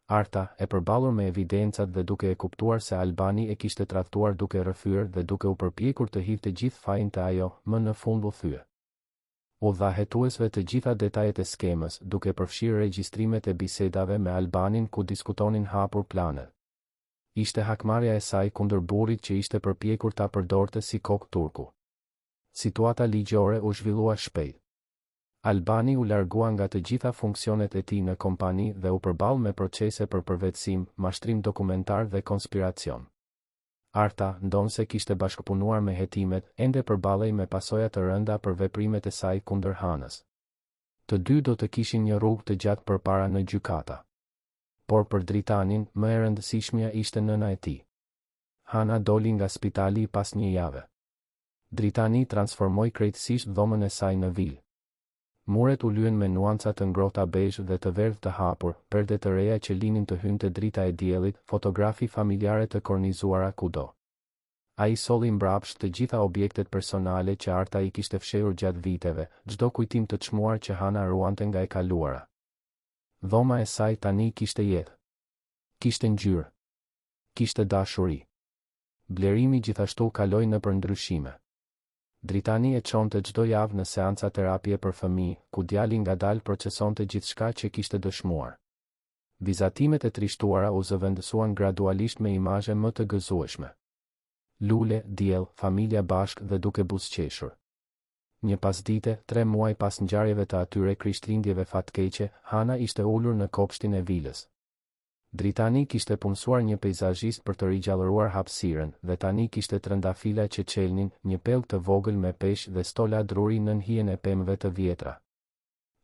Arta, e përballur me evidencat dhe duke e kuptuar se Albani e kishte tradhtuar duke rrëfyer dhe duke u përpjekur të hidhte gjithë fajin të ajo, më në fund u thye. U dha hetuesve të gjitha detajet e skemës, duke përfshirë regjistrimet e bisedave me Albanin ku diskutonin hapur planet. Ishte hakmarrja e saj kundër burrit që ishte përpjekur ta përdorte si kokë turku. Situata ligjore u zhvillua shpejt. Albani u largua nga të gjitha funksionet e tij në kompani dhe u përball me procese për përvetësim, mashtrim dokumentar dhe konspiracion. Arta, ndonse kishte bashkëpunuar me hetimet, ende përballej me pasoja të rënda për veprimet e saj kundër Hanës. Të dy do të kishin një rrugë të gjatë përpara në gjykata. Por për Dritanin, më e rëndësishmja ishte nëna e tij. Hana doli nga spitali pas një jave. Dritani transformoi krejtësisht dhomën e saj në vilë. Muret u lyen me nuanca të ngrohta bezh dhe të verdhë të hapur, perde të reja që linin të hynte drita e diellit, fotografi familjare të kornizuara kudo. Ai solli mbrapsht të gjitha objektet personale që Arta i kishte fshehur gjatë viteve, çdo kujtim të çmuar që Hana ruante nga e kaluara. Dhoma e saj tani kishte jetë. Kishte ngjyrë. Kishte dashuri. Blerimi gjithashtu kaloi në përndryshime. Dritani e çonte çdo javë në seanca terapie për fëmijë, ku djali ngadalë procesonte gjithçka që kishte dëshmuar. Vizatimet e trishtuara u zëvendësuan gradualisht me imazhe më të gëzueshme. Lule, diell, familja bashkë dhe duke buzëqeshur. Një pasdite, 3 muaj pas ngjarjeve të atyre krishtlindjeve fatkeqe, Hana ishte ulur në kopshtin e vilës. Dritani kishte punësuar një peizazhist për të rigjallëruar hapësirën dhe tani kishte trëndafila që çelnin, një pellg të vogël me peshë dhe stola druri nën hijen e pemëve të vjetra.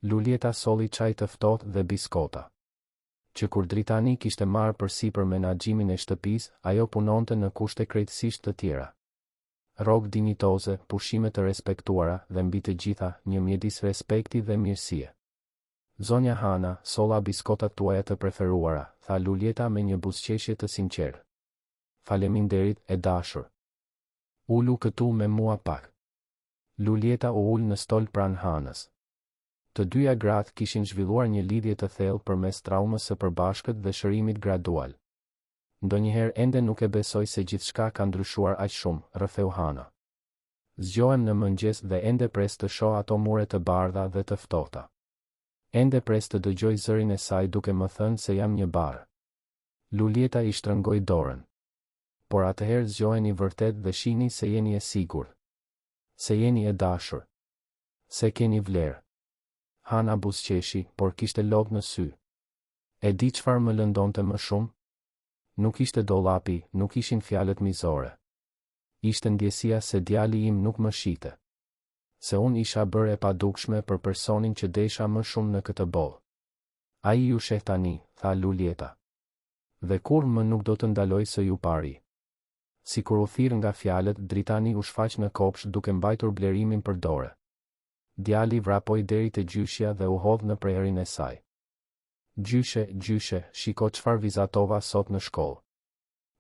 Lulieta solli çaj të ftohtë dhe biskota. Që kur Dritani kishte marrë përsipër menaxhimin e shtëpisë, ajo punonte në kushte krejtësisht të tjera. Rrogë dinjitoze, pushime të respektuara dhe mbi të gjitha, një mjedis respekti dhe mirësie. Zonja Hana, solla biskotat tuaja të preferuara, tha Lulieta me një buzëqeshje të sinqertë. Faleminderit, e dashur. Ulu këtu me mua pak. Lulieta u ul në stol pranë Hanës. Të dyja gratë kishin zhvilluar një lidhje të thellë përmes traumës së përbashkët dhe shërimit gradual. Ndonjëherë ende nuk e besoj se gjithçka ka ndryshuar aq shumë, rrëfeu Hana. Zgjohem në mëngjes dhe ende pres të shoh ato mure të bardha dhe të ftohta. Ende pres të dëgjoj zërin e saj duke më thënë se jam një barë. Lulieta i shtrëngoi dorën. Por atëherë zgjoheni vërtet dhe shihni se jeni e sigurt. Se jeni e dashur. Se keni vlerë. Hana buzëqeshi, por kishte lodh në sy. E di çfarë më lëndonte më shumë? Nuk ishte dollapi, nuk ishin fjalët mizore. Ishte ndjesia se djali im nuk më shite. Se unë isha bërë e padukshme për personin që desha më shumë në këtë botë. Ai ju sheh tani, tha Lulieta. Dhe kur më nuk do të ndaloj së ju pari. Sikur u thirr nga fjalët, Dritani u shfaq në kopsht duke mbajtur blerimin për dorë. Djali vrapoi deri te gjyshja dhe u hodh në prerin e saj. Gjyshe, gjyshe, shiko çfarë vizatova sot në shkollë.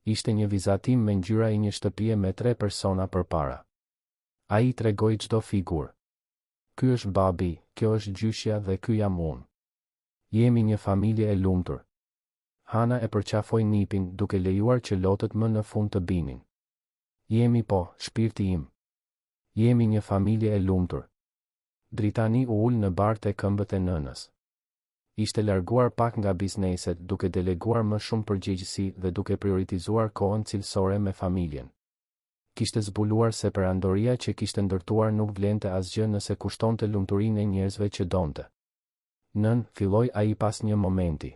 Ishte një vizatim me ngjyra i një shtëpie me 3 persona përpara. Ai tregoi çdo figurë. Ky është babi, kjo është gjyshja dhe ky jam unë. Jemi një familje e lumtur. Hana e përqafoi nipin duke lejuar që lotët më në fund të binin. Jemi po, shpirti im. Jemi një familje e lumtur. Dritani u ul në bartë e këmbët e nënës. Ishte larguar pak nga bizneset duke deleguar më shumë përgjegjësi dhe duke prioritizuar kohën cilësore me familjen. Kishte zbuluar se perandoria që kishte ndërtuar nuk vlente asgjë nëse kushtonte lumturinë e njerëzve që donte. Nën, filloi ai pas një momenti.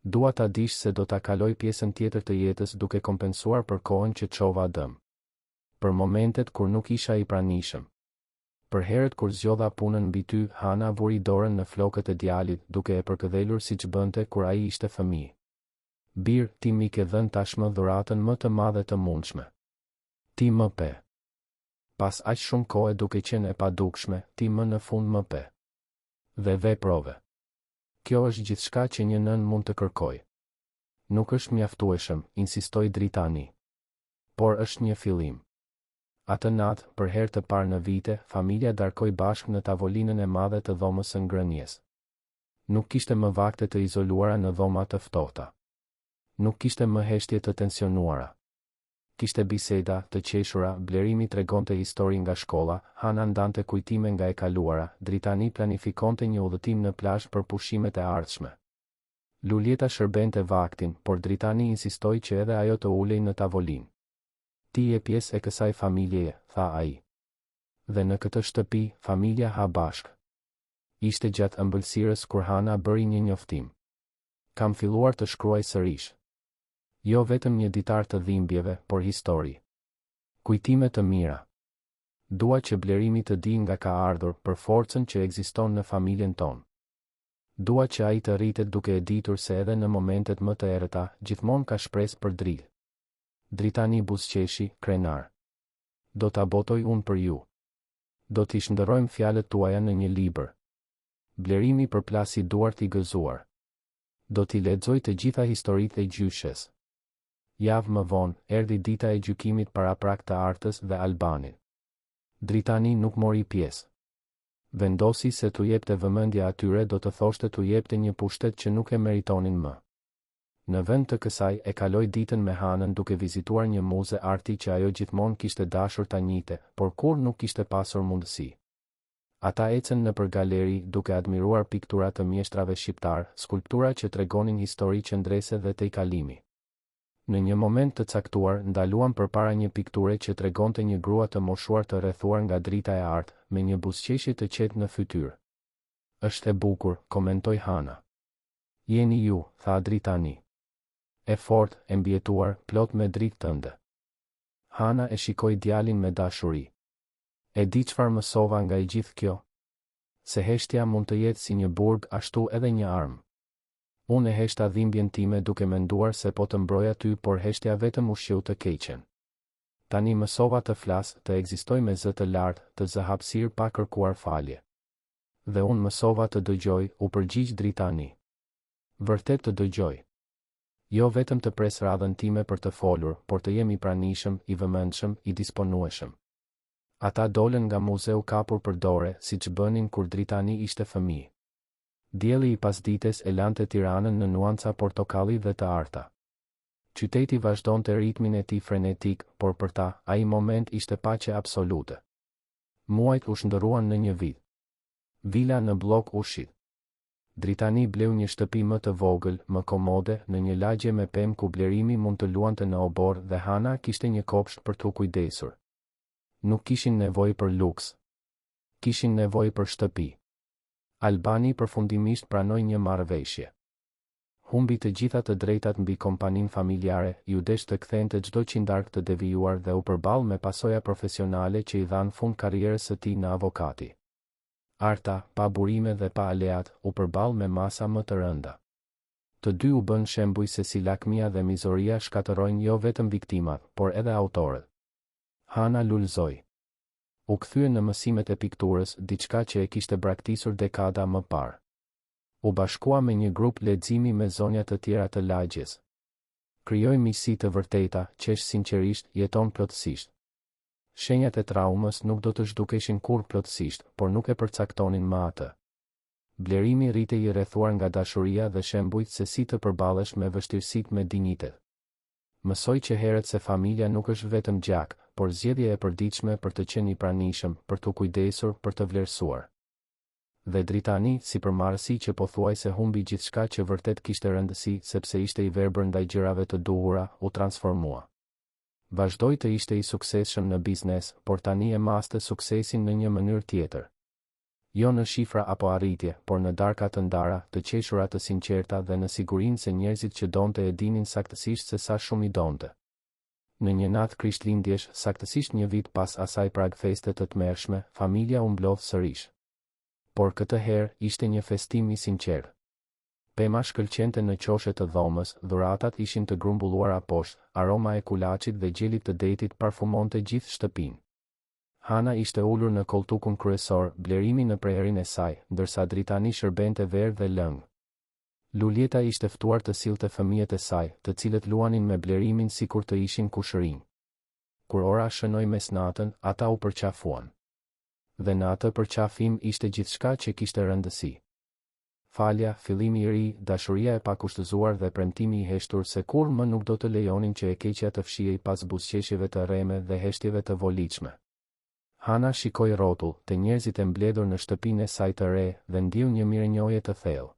Dua ta dish se do ta kaloj pjesën tjetër të jetës duke kompensuar për kohën që çova dëm. Për momentet kur nuk isha i pranishëm. Për herët kur zgjodha punën mbi ty, Hana vuri dorën në flokët e djalit, duke e përkëdhelur siç bënte kur ai ishte fëmijë. Bir, ti mi ke dhënë tashmë dhuratën më të madhe të mundshme. Ti më pe. Pas aq shumë kohë duke qenë e padukshme, ti më në fund më pe. Dhe veprove. Kjo është gjithçka që një nën mund të kërkojë. Nuk është mjaftueshëm, insistoi Dritani. Por është një fillim. Atë natë, për herë të parë në vite, familja darkoi bashkë në tavolinën e madhe të dhomës së ngrënies. Nuk kishte më vakte të izoluara në dhoma të ftohta. Nuk kishte më heshtje të tensionuara. Kishte biseda të qeshura, Blerimi tregonte histori nga shkolla, Hana ndante kujtime nga e kaluara, Dritani planifikonte një udhëtim në plazh për pushimet e ardhshme. Lulieta shërbente vaktin, por Dritani insistoi që edhe ajo të ulej në tavolinë. Ti je pjesë e kësaj familjeje, tha ai. Dhe në këtë shtëpi, familja ha bashkë. Ishte gjatë ëmbëlsirës kur Hana bëri një njoftim. Kam filluar të shkruaj sërish. Jo vetëm një ditar të dhimbjeve, por histori. Kujtime të mira. Dua që Blerimi të di nga ka ardhur për forcën që ekziston në familjen tonë. Dua që ai të rritet duke e ditur se edhe në momentet më të errëta, gjithmonë ka shpresë për drill. Dritani Buzqeshi, krenar. Do ta botoj unë për ju. Do t'i shndërrojmë fjalët tuaja në një libër. Blerimi përplasi duart i gëzuar. Do t'i lexoj të gjitha historitë e gjyshes. Javë më vonë, erdhi dita e gjykimit paraprak të Artës dhe Albanit. Dritani nuk mori pjesë. Vendosi se t'u jepte vëmendja atyre do të thoshte t'u jepte një pushtet që nuk e meritonin më. Në vend të kësaj e kaloi ditën me Hanën duke vizituar një muze arti që ajo gjithmonë kishte dashur ta njihte, por kur nuk kishte pasur mundësi. Ata ecën nëpër galeri duke admiruar piktura të mjeshtrave shqiptar, skulptura që tregonin histori qendrese dhe tej kalimi. Në një moment të caktuar, ndaluan përpara një pikture që tregonte një grua të moshuar të rrethuar nga drita e artë, me një buzëqeshje të qetë në fytyrë. "Është e bukur," komentoi Hana. "Jeni ju," tha Dritani. "E fortë, e mbijetuar, plot me dritë tënde." Hana e shikoi djalin me dashuri. "E di çfarë mësova nga i gjithë kjo? Se heshtja mund të jetë si një burg, ashtu edhe një armë. Unë e heshta dhimbjen time duke menduar se po të mbroj aty, por heshtja vetëm ushqeu të keqen. Tani mësova të flas, të ekzistoj me zë të lartë, të zë hapësirë pa kërkuar falje. Dhe unë mësova të dëgjoj," u përgjigj Dritani. "Vërtet të dëgjoj. Jo vetëm të pres radhën time për të folur, por të jem i pranishëm, i vëmendshëm, i disponueshëm." Ata dolën nga muzeu kapur për dore, siç bënin kur Dritani ishte fëmijë. Dielli i pasdites e lante Tiranën në nuanca portokalli dhe të arta. Qyteti vazhdonte ritmin e tij frenetik, por për ta, ai moment ishte paqe absolute. Muajt u shndërruan në një vit. Vila në blok u shit. Dritani bleu një shtëpi më të vogël, më komode, në një lagje me pemë ku Blerimi mund të luante në obor dhe Hana kishte një kopsht për t'u kujdesur. Nuk kishin nevojë për luks. Kishin nevojë për shtëpi. Albani përfundimisht pranoi një marrëveshje. Humbi të gjitha të drejtat mbi kompaninë familjare, ju desh të kthente çdo qindark të devijuar dhe u përball me pasoja profesionale që i dhan fund karrierës së tij në avokati. Arta, pa burime dhe pa aleat, u përball me masa më të rënda. Të dy u bën shembuj se si lakmia dhe mizoria shkatërrojnë jo vetëm viktimat, por edhe autorët. Hana lulëzoi. U kthye në mësimet e pikturës, diçka që e kishte braktisur dekada më parë. U bashkua me një grup leximi me zonja të tjera të lagjes. Krijoi miqësi të vërteta, qesh sinqerisht, jeton plotësisht. Shenjat e traumës nuk do të zhdukeshin kurrë plotësisht, por nuk e përcaktonin më atë. Blerimi rritej i rrethuar nga dashuria dhe shembujt se si të përballesh me vështirësitë me dinjitet. Mësoj që herët se familja nuk është vetëm gjak, por zgjedhje e përditshme për të qenë i pranishëm, për t'u kujdesur, për të vlerësuar. Dhe Dritani, si përmarrësi që pothuajse humbi gjithçka që vërtet kishte rëndësi sepse ishte i verbër ndaj gjërave të duhura, u transformua. Vazhdoi të ishte i suksesshëm në biznes, por tani e maste suksesin në një mënyrë tjetër. Jo në shifra apo arritje, por në darka të ndara, të qeshura të sinqerta dhe në sigurinë se njerëzit që donte e dinin saktësisht se sa shumë i donte. Në një natë Krishtlindjesh, saktësisht një vit pas asaj pragfeste të tmerrshme, familja u mblodh sërish. Por këtë herë ishte një festim i sinqert. Pema shkëlqente në qoshe të dhomës, dhuratat ishin të grumbulluara poshtë, aroma e kulaçit dhe gjelit të detit parfumonte gjithë shtëpinë. Hana ishte ulur në koltukun kryesor, Blerimi në prerin e saj, ndërsa Dritani shërbente verë dhe lëng. Luljeta ishte ftuar të sillte fëmijët e saj, të cilët luanin me Blerimin sikur të ishin kushërinj. Kur ora shënoi mesnatën, ata u përqafuan. Dhe në atë përqafim ishte gjithçka që kishte rëndësi. Falja, fillimi i ri, dashuria e pakushtëzuar dhe premtimi i heshtur se kur më nuk do të lejonin që e keqja të fshihej pas buzëqeshjeve të rreme dhe heshtjeve të voliçme. Hana shikoi rrotull, të njerëzit e mbledhur në shtëpinë e saj të re dhe ndiu një mirënjohje të thellë.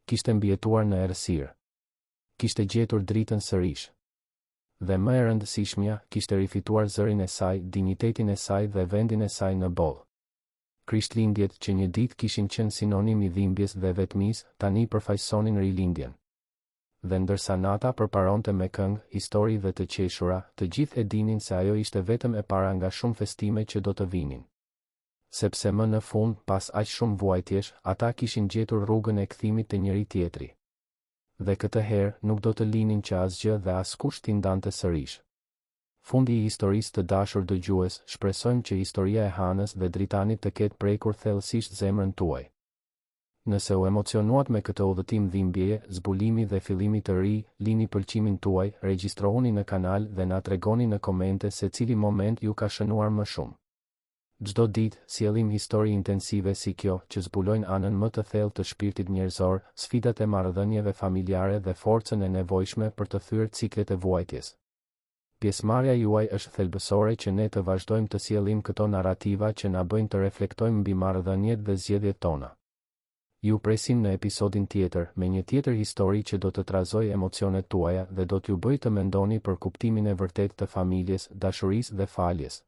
Kishte mbijetuar në errësirë. Kishte gjetur dritën sërish. Dhe më e rëndësishmja, kishte rifituar zërin e saj, dinjitetin e saj dhe vendin e saj në bollë. Krishtlindjet që një ditë kishin qenë sinonim i dhimbjes dhe vetmisë, tani përfaqësonin rilindjen. dhe ndërsa Nata përparonte me këngë, histori dhe të qeshura, të gjithë e dinin se ajo ishte vetëm e para nga shumë festime që do të vinin. Sepse më në fund, pas aq shumë vuajtjesh, ata kishin gjetur rrugën e kthimit të njëri tjetri. Dhe këtë herë nuk do të linin që asgjë dhe askush t'i ndante sërish. Fundi i historisë të dashur dëgjues, shpresojmë që historia e Hanës dhe Dritanit të ketë prekur thellësisht zemrën tuaj. Nëse u emocionuat me këtë udhëtim dhimbjeje, zbulimi dhe fillimi të ri, lini pëlqimin tuaj, regjistrohuni në kanal dhe na tregoni në komente se cili moment ju ka shënuar më shumë. Çdo ditë, sjellim histori intensive si kjo, që zbulojnë anën më të thellë të shpirtit njerëzor, sfidat e marrëdhënieve familjare dhe forcën e nevojshme për të thyer ciklet e vuajtjes. Pjesëmarrja juaj është thelbësore që ne të vazhdojmë të sjellim këto narrativa që na bëjnë të reflektojmë mbi marrëdhëniet dhe zgjedhjet tona. Ju presim në episodin tjetër, me një tjetër histori që do të trazoj emocionet tuaja dhe do t'ju bëj të mendoni për kuptimin e vërtet të familjes, dashurisë dhe faljes.